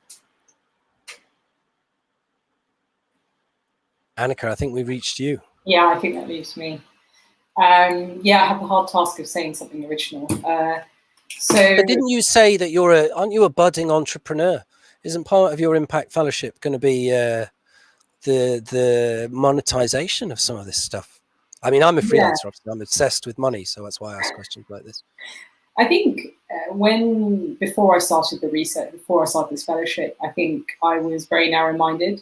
Annika, I think we reached you. Yeah, I think that leaves me. Yeah, I have the hard task of saying something original. But didn't you say that aren't you a budding entrepreneur? Isn't part of your impact fellowship going to be the monetization of some of this stuff? I mean, I'm a freelancer, obviously. I'm obsessed with money, so that's why I ask questions like this. I think before I started the research, before I started this fellowship, I think I was very narrow-minded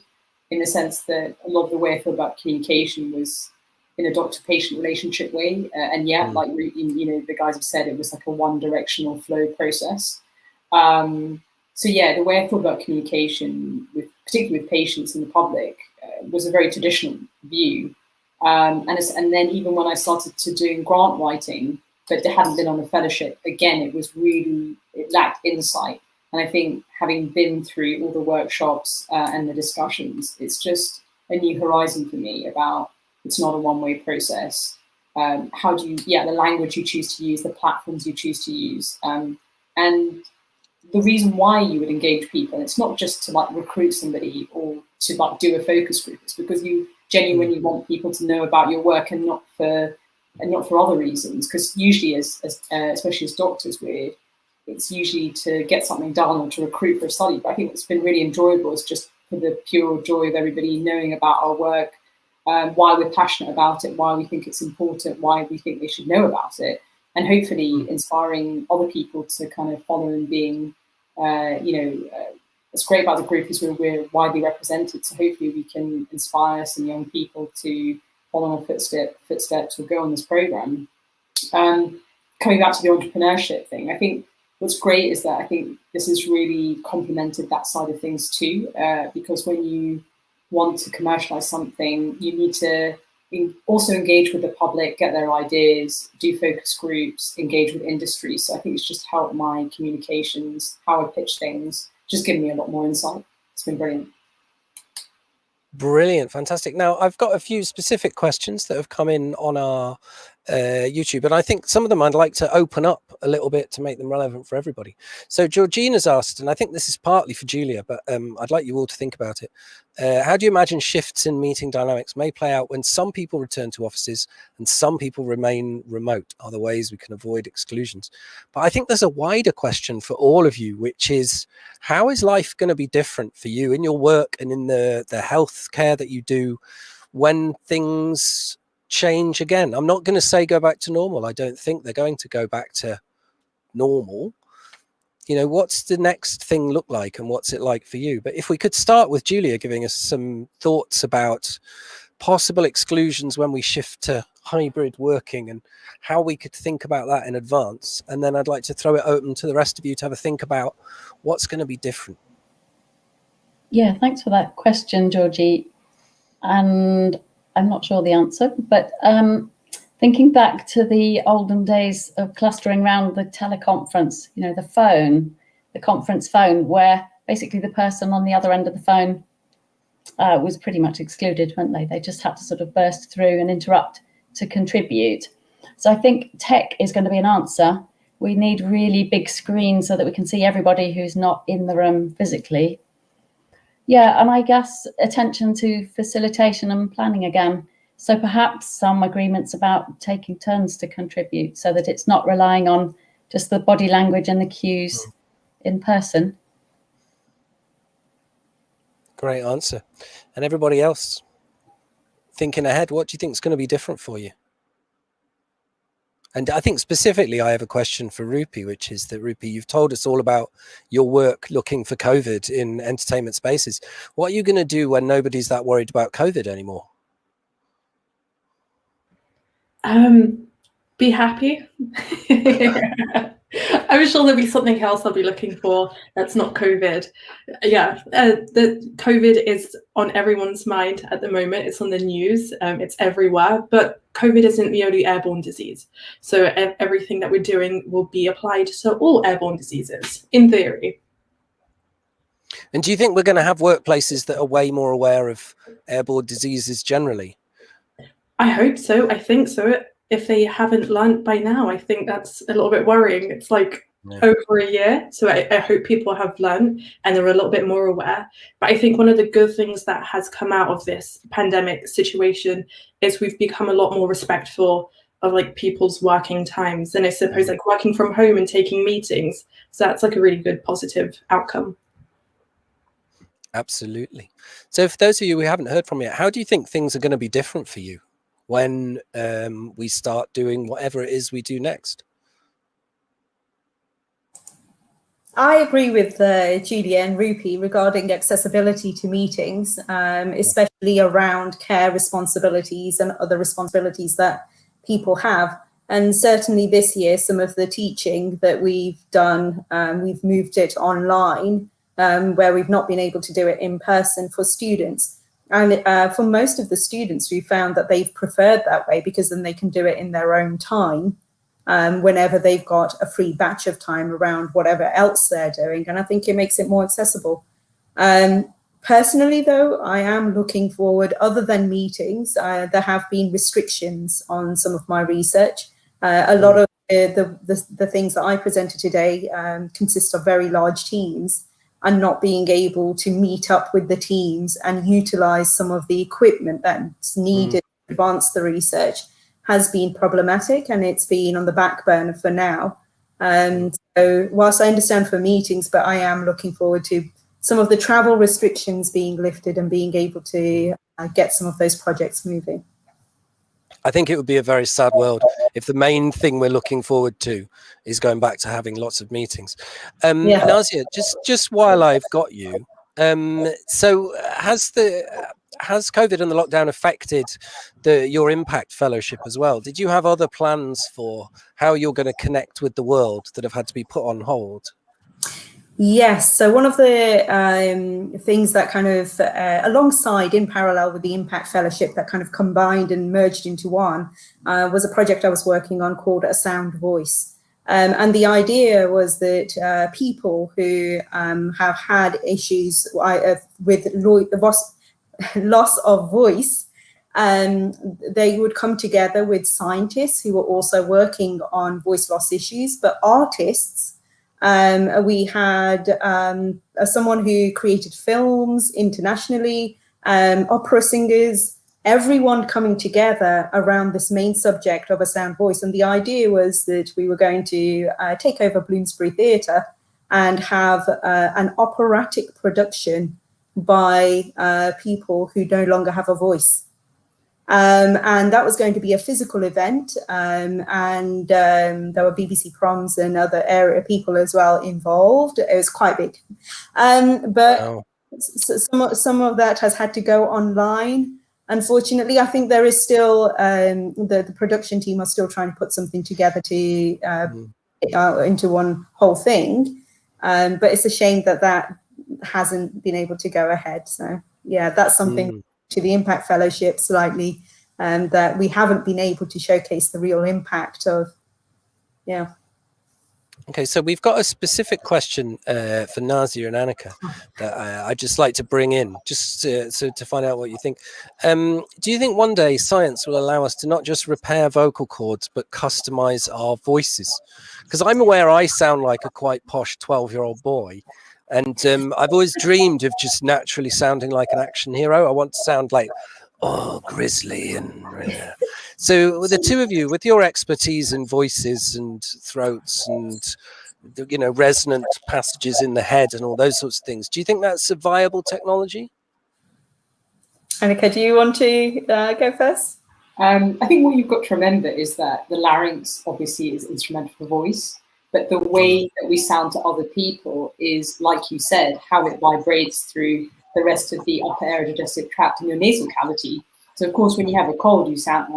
in the sense that a lot of the way I thought about communication was in a doctor-patient relationship way. And yet, like, you know, the guys have said, it was like a one-directional flow process. So yeah, the way I thought about communication, particularly with patients and the public, was a very traditional view. And then even when I started to doing grant writing, but they hadn't been on a fellowship, again, it lacked insight. And I think having been through all the workshops and the discussions, it's just a new horizon for me about it's not a one-way process. How do you, the language you choose to use, the platforms you choose to use, and the reason why you would engage people. It's not just to like recruit somebody or to like do a focus group. It's because you genuinely want people to know about your work and not for other reasons. Because usually, especially as doctors, it's usually to get something done or to recruit for a study. But I think what's been really enjoyable is just for the pure joy of everybody knowing about our work, why we're passionate about it, why we think it's important, why we think they should know about it, and hopefully inspiring other people to kind of follow and being, what's great about the group is we're widely represented. So hopefully we can inspire some young people to follow our footsteps or go on this program. Coming back to the entrepreneurship thing, I think what's great is that I think this has really complemented that side of things too, because when you want to commercialize something, you need to also engage with the public, get their ideas, do focus groups, engage with industry. So I think it's just helped my communications, how I pitch things, just given me a lot more insight. It's been brilliant. Brilliant, fantastic. Now, I've got a few specific questions that have come in on our YouTube, and I think some of them I'd like to open up a little bit to make them relevant for everybody. So Georgina's asked, and I think this is partly for Julia, but I'd like you all to think about it. How do you imagine shifts in meeting dynamics may play out when some people return to offices and some people remain remote? Are there ways we can avoid exclusions? But I think there's a wider question for all of you, which is, how is life going to be different for you in your work and in the health care that you do when things change again? I'm not going to say go back to normal. I don't think they're going to go back to normal. You know, what's the next thing look like and what's it like for you? But if we could start with Julia giving us some thoughts about possible exclusions when we shift to hybrid working and how we could think about that in advance. And then I'd like to throw it open to the rest of you to have a think about what's going to be different. Yeah, thanks for that question, Georgie. And I'm not sure the answer, but thinking back to the olden days of clustering around the teleconference, you know, the conference phone, where basically the person on the other end of the phone was pretty much excluded, weren't they? They just had to sort of burst through and interrupt to contribute. So I think tech is going to be an answer. We need really big screens so that we can see everybody who's not in the room physically. Yeah, and I guess attention to facilitation and planning again. So perhaps some agreements about taking turns to contribute so that it's not relying on just the body language and the cues in person. Great answer. And everybody else thinking ahead, what do you think is going to be different for you? And I think specifically I have a question for Rupee, which is that, Rupee, you've told us all about your work looking for COVID in entertainment spaces. What are you going to do when nobody's that worried about COVID anymore? Be happy. I'm sure there'll be something else I'll be looking for that's not COVID. Yeah, the COVID is on everyone's mind at the moment. It's on the news. It's everywhere. But COVID isn't the only airborne disease. So everything that we're doing will be applied to all airborne diseases, in theory. And do you think we're going to have workplaces that are way more aware of airborne diseases generally? I hope so. I think so. If they haven't learnt by now, I think that's a little bit worrying. It's like over a year. So I hope people have learned and they're a little bit more aware. But I think one of the good things that has come out of this pandemic situation is we've become a lot more respectful of like people's working times. And I suppose like working from home and taking meetings. So that's like a really good positive outcome. Absolutely. So for those of you who haven't heard from yet, how do you think things are going to be different for you when we start doing whatever it is we do next? I agree with Julia and Rupy regarding accessibility to meetings, especially around care responsibilities and other responsibilities that people have. And certainly this year, some of the teaching that we've done, we've moved it online, where we've not been able to do it in person for students. And for most of the students, we found that they've preferred that way because then they can do it in their own time, whenever they've got a free batch of time around whatever else they're doing. And I think it makes it more accessible. Personally, though, I am looking forward, other than meetings, there have been restrictions on some of my research. A lot of the things that I presented today consist of very large teams, and not being able to meet up with the teams and utilize some of the equipment that's needed to advance the research has been problematic, and it's been on the back burner for now. So whilst I understand for meetings, but I am looking forward to some of the travel restrictions being lifted and being able to get some of those projects moving. I think it would be a very sad world if the main thing we're looking forward to is going back to having lots of meetings. Nazia, just while I've got you, so has COVID and the lockdown affected your impact fellowship as well? Did you have other plans for how you're going to connect with the world that have had to be put on hold? Yes, so one of the things that kind of alongside, in parallel with the Impact Fellowship, that kind of combined and merged into one, was a project I was working on called A Sound Voice. And the idea was that people who have had issues with loss of voice, they would come together with scientists who were also working on voice loss issues, but artists. We had someone who created films internationally, opera singers, everyone coming together around this main subject of a sound voice. And the idea was that we were going to take over Bloomsbury Theatre and have an operatic production by people who no longer have a voice. And that was going to be a physical event, and there were BBC Proms and other area people as well involved. It was quite big, but wow. Some of that has had to go online. Unfortunately, I think there is still the production team are still trying to put something together to into one whole thing, but it's a shame that hasn't been able to go ahead. So yeah, that's something to the Impact Fellowship slightly, that we haven't been able to showcase the real impact of, yeah. Okay, so we've got a specific question for Nazia and Annika that I'd just like to bring in, just to find out what you think. Do you think one day science will allow us to not just repair vocal cords, but customize our voices? Because I'm aware I sound like a quite posh 12-year-old boy. And I've always dreamed of just naturally sounding like an action hero. I want to sound like, oh, grizzly. And so the two of you, with your expertise in voices and throats and, you know, resonant passages in the head and all those sorts of things, do you think that's a viable technology? Annika, do you want to go first? I think what you've got to remember is that the larynx obviously is instrumental for voice. But the way that we sound to other people is, like you said, how it vibrates through the rest of the upper air digestive tract in your nasal cavity. So, of course, when you have a cold, you sound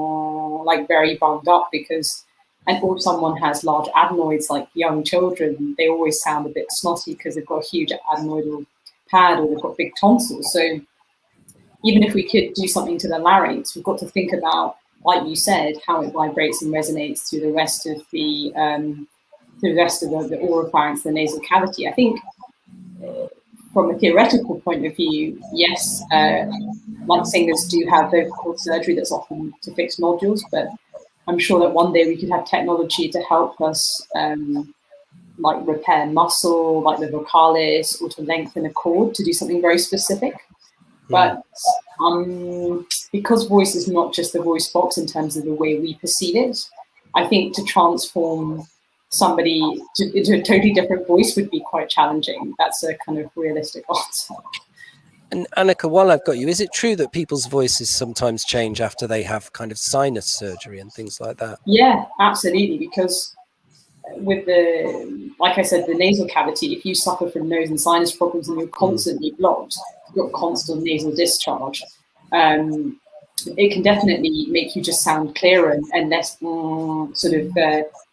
like very bunged up because And or if someone has large adenoids, like young children, they always sound a bit snotty because they've got a huge adenoidal pad or they've got big tonsils. So even if we could do something to the larynx, we've got to think about, like you said, how it vibrates and resonates through the rest of the the oropharynx, the nasal cavity. I think from a theoretical point of view, yes, like singers do have vocal cord surgery that's often to fix nodules, but I'm sure that one day we could have technology to help us like repair muscle, like the vocalis, or to lengthen a cord to do something very specific. But because voice is not just the voice box in terms of the way we perceive it, I think to transform somebody into a totally different voice would be quite challenging. That's a kind of realistic answer. And Annika, while I've got you, is it true that people's voices sometimes change after they have kind of sinus surgery and things like that? Yeah, absolutely. Because with the, like I said, the nasal cavity, if you suffer from nose and sinus problems and you're constantly blocked, you've got constant nasal discharge, it can definitely make you just sound clearer and less sort of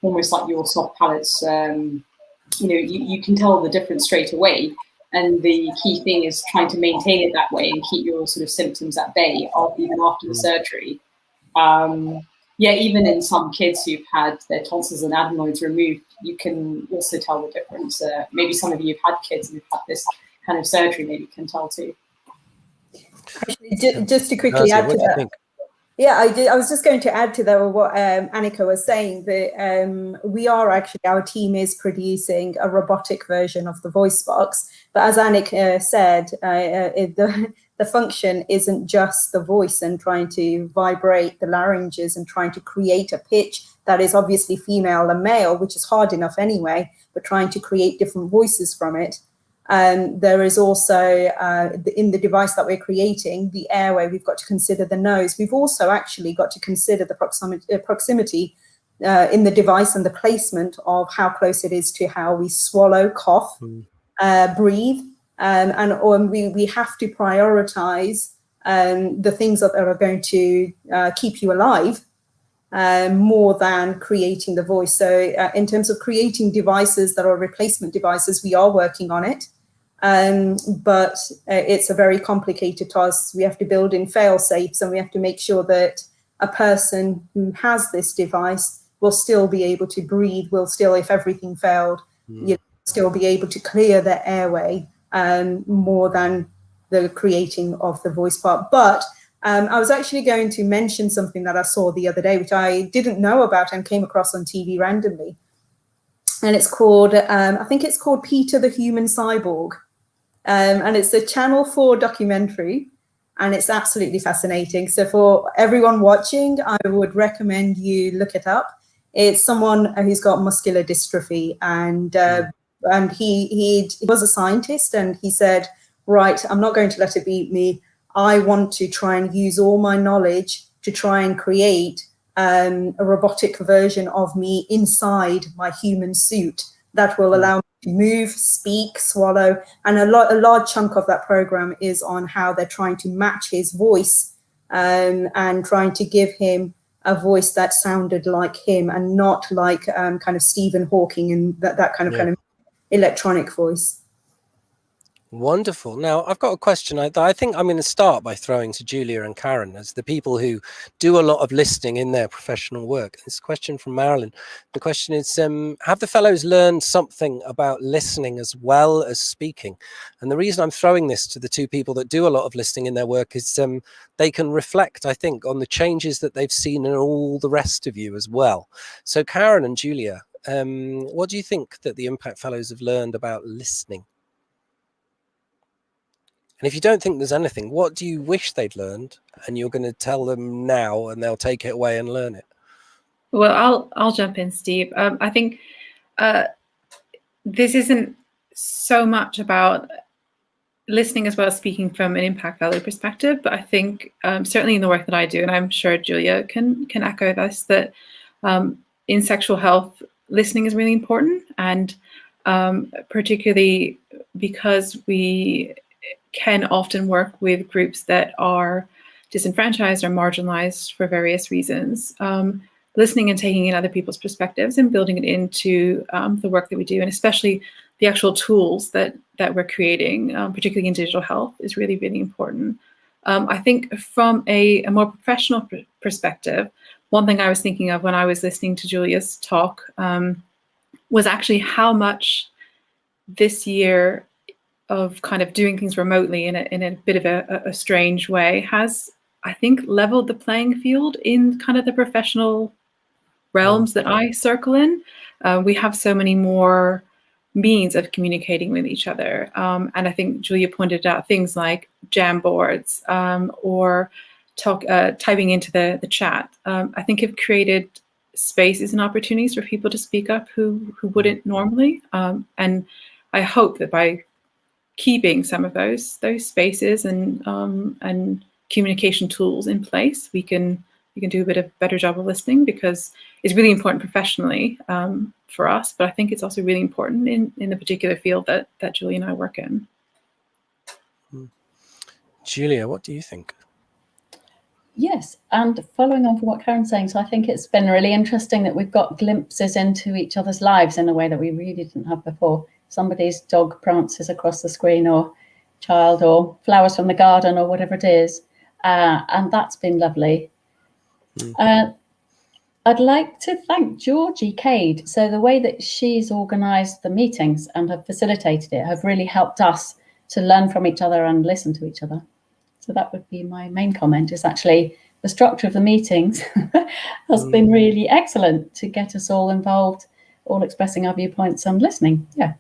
almost like your soft palates. You can tell the difference straight away. And the key thing is trying to maintain it that way and keep your sort of symptoms at bay even after the surgery. Yeah, even in some kids who've had their tonsils and adenoids removed, you can also tell the difference. Maybe some of you have had kids who've had this kind of surgery, maybe can tell too. Actually, just to quickly add to that. Yeah, I was just going to add to that what Annika was saying, that we are actually, our team is producing a robotic version of the voice box. But as Annika said, the function isn't just the voice and trying to vibrate the larynges and trying to create a pitch that is obviously female and male, which is hard enough anyway, but trying to create different voices from it. There is also, in the device that we're creating, the airway, we've got to consider the nose. We've also actually got to consider the proximity in the device and the placement of how close it is to how we swallow, cough, breathe. And we have to prioritize the things that are going to keep you alive more than creating the voice. So in terms of creating devices that are replacement devices, we are working on it. But it's a very complicated task. We have to build in fail-safes, and we have to make sure that a person who has this device will still be able to breathe, will still, if everything failed, still be able to clear their airway more than the creating of the voice part. But I was actually going to mention something that I saw the other day, which I didn't know about and came across on TV randomly. And it's called, I think it's called Peter the Human Cyborg. And it's a Channel 4 documentary, and it's absolutely fascinating. So for everyone watching, I would recommend you look it up. It's someone who's got muscular dystrophy, and he was a scientist, and he said, right, I'm not going to let it beat me. I want to try and use all my knowledge to try and create a robotic version of me inside my human suit that will allow me to move, speak, swallow. And a large chunk of that program is on how they're trying to match his voice and trying to give him a voice that sounded like him and not like kind of Stephen Hawking and that kind of electronic voice. Wonderful. Now, I've got a question I think I'm going to start by throwing to Julia and Karen as the people who do a lot of listening in their professional work. This is a question from Marilyn. The question is, have the fellows learned something about listening as well as speaking? And the reason I'm throwing this to the two people that do a lot of listening in their work is they can reflect, I think, on the changes that they've seen in all the rest of you as well. So Karen and Julia, what do you think that the Impact Fellows have learned about listening? And if you don't think there's anything, what do you wish they'd learned and you're going to tell them now and they'll take it away and learn it? Well, I'll jump in, Steve. I think this isn't so much about listening as well as speaking from an Impact Fellow perspective, but I think certainly in the work that I do, and I'm sure Julia can echo this, that in sexual health, listening is really important, and particularly because we can often work with groups that are disenfranchised or marginalized for various reasons. listening and taking in other people's perspectives and building it into the work that we do, and especially the actual tools that we're creating, particularly in digital health, is really, really important. I think from a more professional perspective, one thing I was thinking of when I was listening to Julia's talk was actually how much this year of kind of doing things remotely in a bit of a strange way has, I think, leveled the playing field in kind of the professional realms that I circle in. We have so many more means of communicating with each other. And I think Julia pointed out things like Jamboards or typing into the chat. I think have created spaces and opportunities for people to speak up who wouldn't normally. And I hope that by keeping some of those spaces and communication tools in place, we can do a bit of better job of listening, because it's really important professionally for us, but I think it's also really important in the particular field that Julia and I work in. Julia, what do you think? Yes, and following on from what Karen's saying, so I think it's been really interesting that we've got glimpses into each other's lives in a way that we really didn't have before. Somebody's dog prances across the screen, or child, or flowers from the garden, or whatever it is, and that's been lovely. I'd like to thank Georgie Cade. So the way that she's organised the meetings and have facilitated it have really helped us to learn from each other and listen to each other. So that would be my main comment, is actually the structure of the meetings has been really excellent to get us all involved, all expressing our viewpoints and listening. Yeah.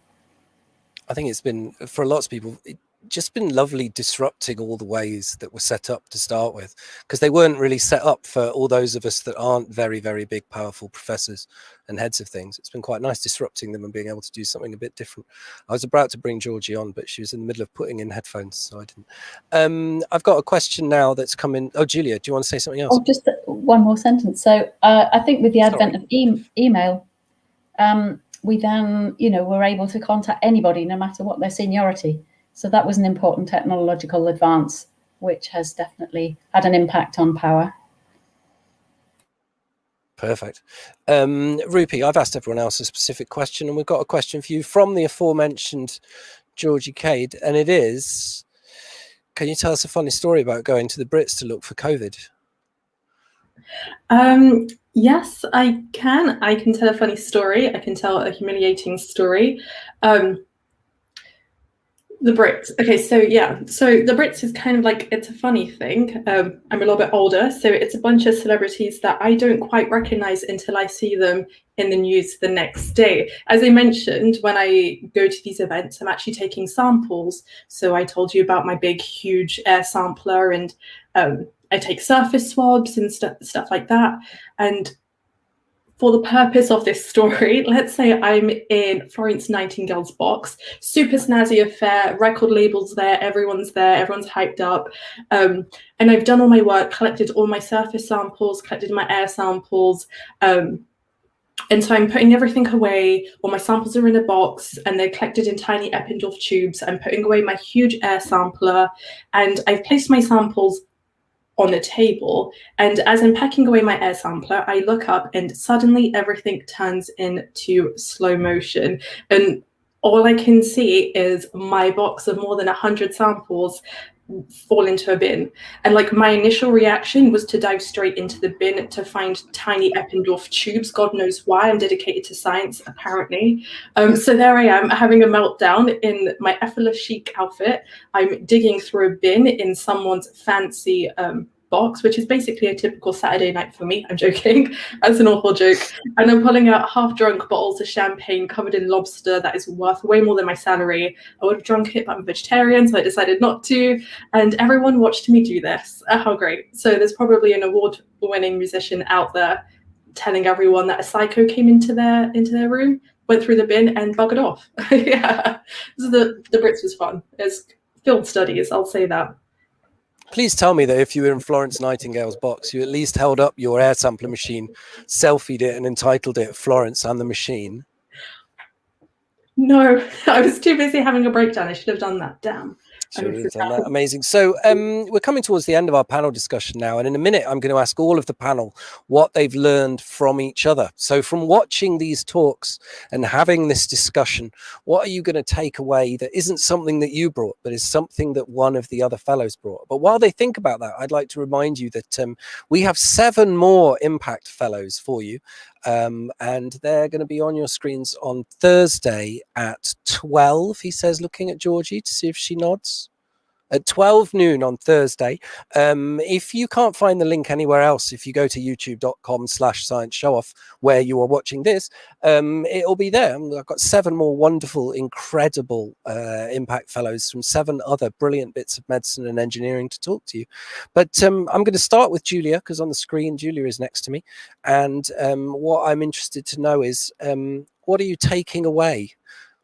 I think it's been, for lots of people, just been lovely disrupting all the ways that were set up to start with, because they weren't really set up for all those of us that aren't very, very big, powerful professors and heads of things. It's been quite nice disrupting them and being able to do something a bit different. I was about to bring Georgie on, but she was in the middle of putting in headphones, so I didn't. I've got a question now that's come in. Oh, Julia, do you want to say something else? Oh, just one more sentence. So I think with the advent of email, we then, were able to contact anybody, no matter what their seniority. So that was an important technological advance, which has definitely had an impact on power. Perfect. Rupee, I've asked everyone else a specific question, and we've got a question for you from the aforementioned Georgie Cade, and it is, can you tell us a funny story about going to the Brits to look for COVID? Yes, I can. I can tell a funny story. I can tell a humiliating story. The Brits. Okay, so yeah, so the Brits is kind of like, it's a funny thing. I'm a little bit older, so it's a bunch of celebrities that I don't quite recognize until I see them in the news the next day. As I mentioned, when I go to these events, I'm actually taking samples. So I told you about my big, huge air sampler, and I take surface swabs and stuff like that. And for the purpose of this story, let's say I'm in Florence Nightingale's box, super snazzy affair, record labels there, everyone's hyped up. And I've done all my work, collected all my surface samples, collected my air samples. And so I'm putting everything away, all my samples are in a box and they're collected in tiny Eppendorf tubes. I'm putting away my huge air sampler, and I've placed my samples on the table, and as I'm packing away my air sampler, I look up and suddenly everything turns into slow motion, and all I can see is my box of more than 100 samples fall into a bin. And like, my initial reaction was to dive straight into the bin to find tiny Eppendorf tubes. God knows why. I'm dedicated to science, apparently. So there I am, having a meltdown in my effortless chic outfit. I'm digging through a bin in someone's fancy box, which is basically a typical Saturday night for me. I'm joking. That's an awful joke. And I'm pulling out half-drunk bottles of champagne covered in lobster that is worth way more than my salary. I would have drunk it, but I'm a vegetarian, so I decided not to. And everyone watched me do this. How great. So there's probably an award-winning musician out there telling everyone that a psycho came into their room, went through the bin and buggered off. Yeah. So the Brits was fun. It's field studies, I'll say that. Please tell me that if you were in Florence Nightingale's box, you at least held up your air sampler machine, selfied it, and entitled it Florence and the Machine. No, I was too busy having a breakdown. I should have done that. Damn. Sure is, and that amazing. So we're coming towards the end of our panel discussion now, and in a minute I'm going to ask all of the panel what they've learned from each other. So from watching these talks and having this discussion, what are you going to take away that isn't something that you brought, but is something that one of the other fellows brought? But while they think about that, I'd like to remind you that we have 7 more impact fellows for you, and they're going to be on your screens on Thursday at 12, he says, looking at Georgie to see if she nods. At 12 noon on Thursday. If you can't find the link anywhere else, if you go to youtube.com/scienceshowoff where you are watching this, it'll be there. I've got 7 more wonderful, incredible impact fellows from 7 other brilliant bits of medicine and engineering to talk to you. But I'm going to start with Julia, because on the screen Julia is next to me, and what I'm interested to know is what are you taking away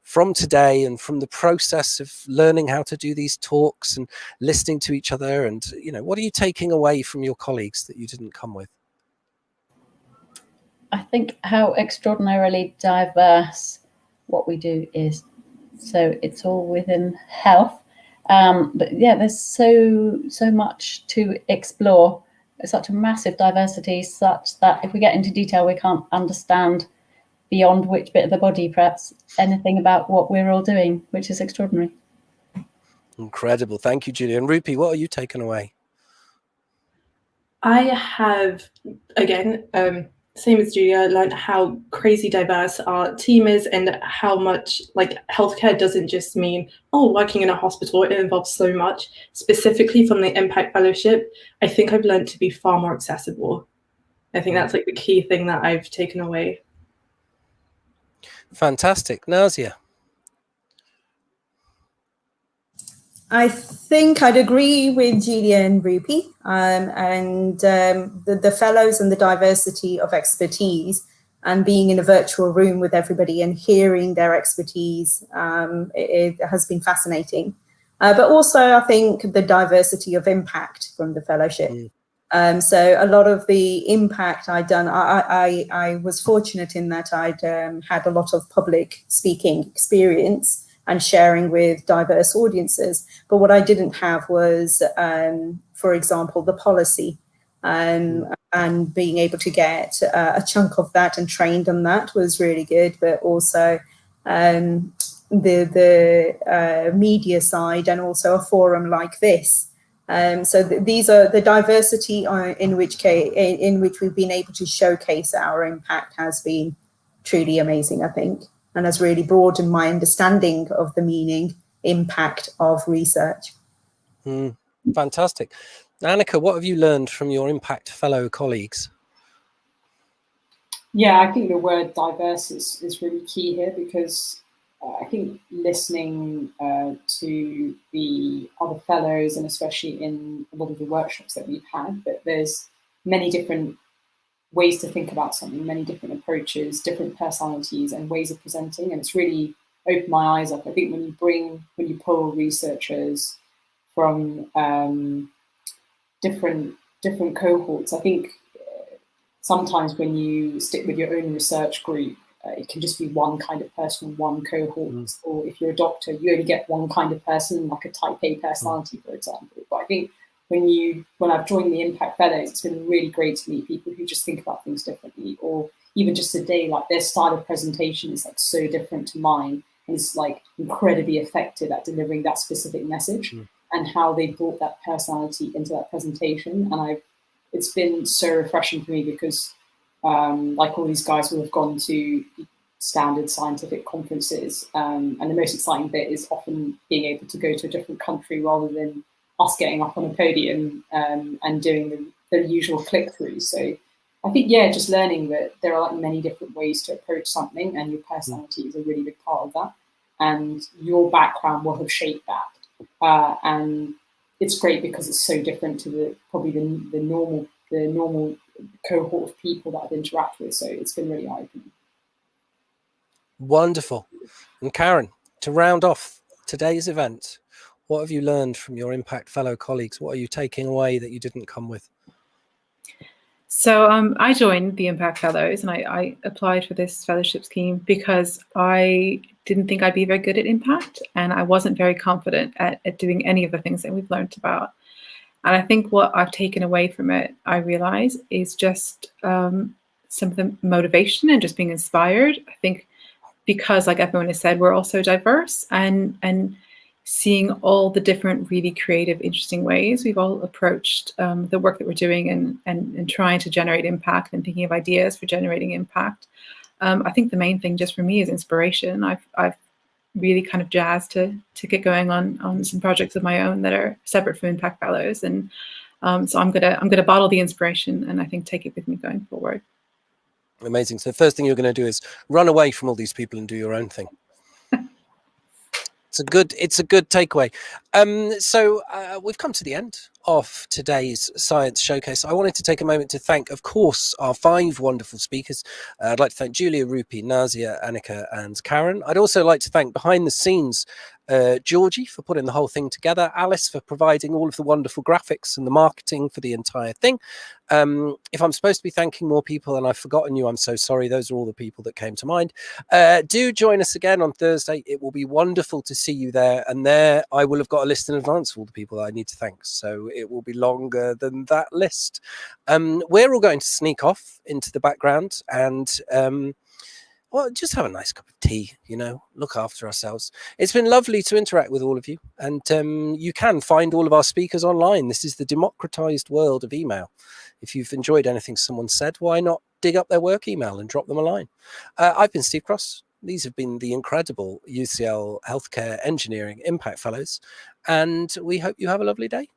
from today and from the process of learning how to do these talks and listening to each other? And, you know, what are you taking away from your colleagues that you didn't come with? I think how extraordinarily diverse what we do is. So it's all within health. But yeah, there's so much to explore. There's such a massive diversity, such that if we get into detail, we can't understand beyond which bit of the body, perhaps, anything about what we're all doing, which is extraordinary. Incredible. Thank you, Julia. And Rupy, what are you taking away? I have, again, same as Julia, learned how crazy diverse our team is and how much like healthcare doesn't just mean, oh, working in a hospital. It involves so much. Specifically from the Impact Fellowship, I think I've learned to be far more accessible. I think that's like the key thing that I've taken away. Fantastic. Nazia? I think I'd agree with Julia and Rupy, and the fellows and the diversity of expertise and being in a virtual room with everybody and hearing their expertise, it has been fascinating. But also I think the diversity of impact from the fellowship. So a lot of the impact I'd done, I was fortunate in that I'd had a lot of public speaking experience and sharing with diverse audiences. But what I didn't have was, for example, the policy, and being able to get a chunk of that and trained on that was really good, but also the media side and also a forum like this. So these are the diversity in which we've been able to showcase our impact has been truly amazing, I think, and has really broadened my understanding of the meaning, impact of research. Fantastic. Annika, what have you learned from your impact fellow colleagues? Yeah, I think the word diverse is really key here, because I think listening to the other fellows, and especially in a lot of the workshops that we've had, that there's many different ways to think about something, many different approaches, different personalities and ways of presenting, and it's really opened my eyes up. I think when you pull researchers from different cohorts, I think sometimes when you stick with your own research group, it can just be one kind of person, one cohort, or if you're a doctor, you only get one kind of person, like a type A personality, for example. But I think when I've joined the Impact Fellows, it's been really great to meet people who just think about things differently, or even just today, like their style of presentation is like so different to mine, and it's like incredibly effective at delivering that specific message, and how they brought that personality into that presentation. And it's been so refreshing for me, because like all these guys will have gone to standard scientific conferences, and the most exciting bit is often being able to go to a different country rather than us getting up on a podium and doing the usual click-through. So I think, yeah, just learning that there are like many different ways to approach something, and your personality is a really big part of that, and your background will have shaped that. And it's great because it's so different to probably the normal cohort of people that I've interacted with. So it's been really eye-opening. Wonderful. And Karen, to round off today's event, what have you learned from your Impact Fellow colleagues? What are you taking away that you didn't come with? So I joined the Impact Fellows, and I applied for this fellowship scheme because I didn't think I'd be very good at impact, and I wasn't very confident at doing any of the things that we've learned about. And I think what I've taken away from it, I realize, is just some of the motivation and just being inspired. I think because, like everyone has said, we're also diverse, and seeing all the different really creative, interesting ways we've all approached the work that we're doing and trying to generate impact and thinking of ideas for generating impact. I think the main thing just for me is inspiration. I've really kind of jazzed to get going on some projects of my own that are separate from Impact Fellows, and so I'm gonna bottle the inspiration and I think take it with me going forward. Amazing. So the first thing you're going to do is run away from all these people and do your own thing. It's a good takeaway. So we've come to the end of today's Science Showcase. I wanted to take a moment to thank, of course, our 5 wonderful speakers. I'd like to thank Julia, Rupee, Nazia, Annika, and Karen. I'd also like to thank behind the scenes Georgie for putting the whole thing together, Alice for providing all of the wonderful graphics and the marketing for the entire thing. If I'm supposed to be thanking more people and I've forgotten you, I'm so sorry. Those are all the people that came to mind. Do join us again on Thursday. It will be wonderful to see you there. And there I will have got a list in advance of all the people that I need to thank. So it will be longer than that list. We're all going to sneak off into the background and well, just have a nice cup of tea, you know, look after ourselves. It's been lovely to interact with all of you. And you can find all of our speakers online. This is the democratized world of email. If you've enjoyed anything someone said, why not dig up their work email and drop them a line? I've been Steve Cross. These have been the incredible UCL Healthcare Engineering Impact Fellows. And we hope you have a lovely day.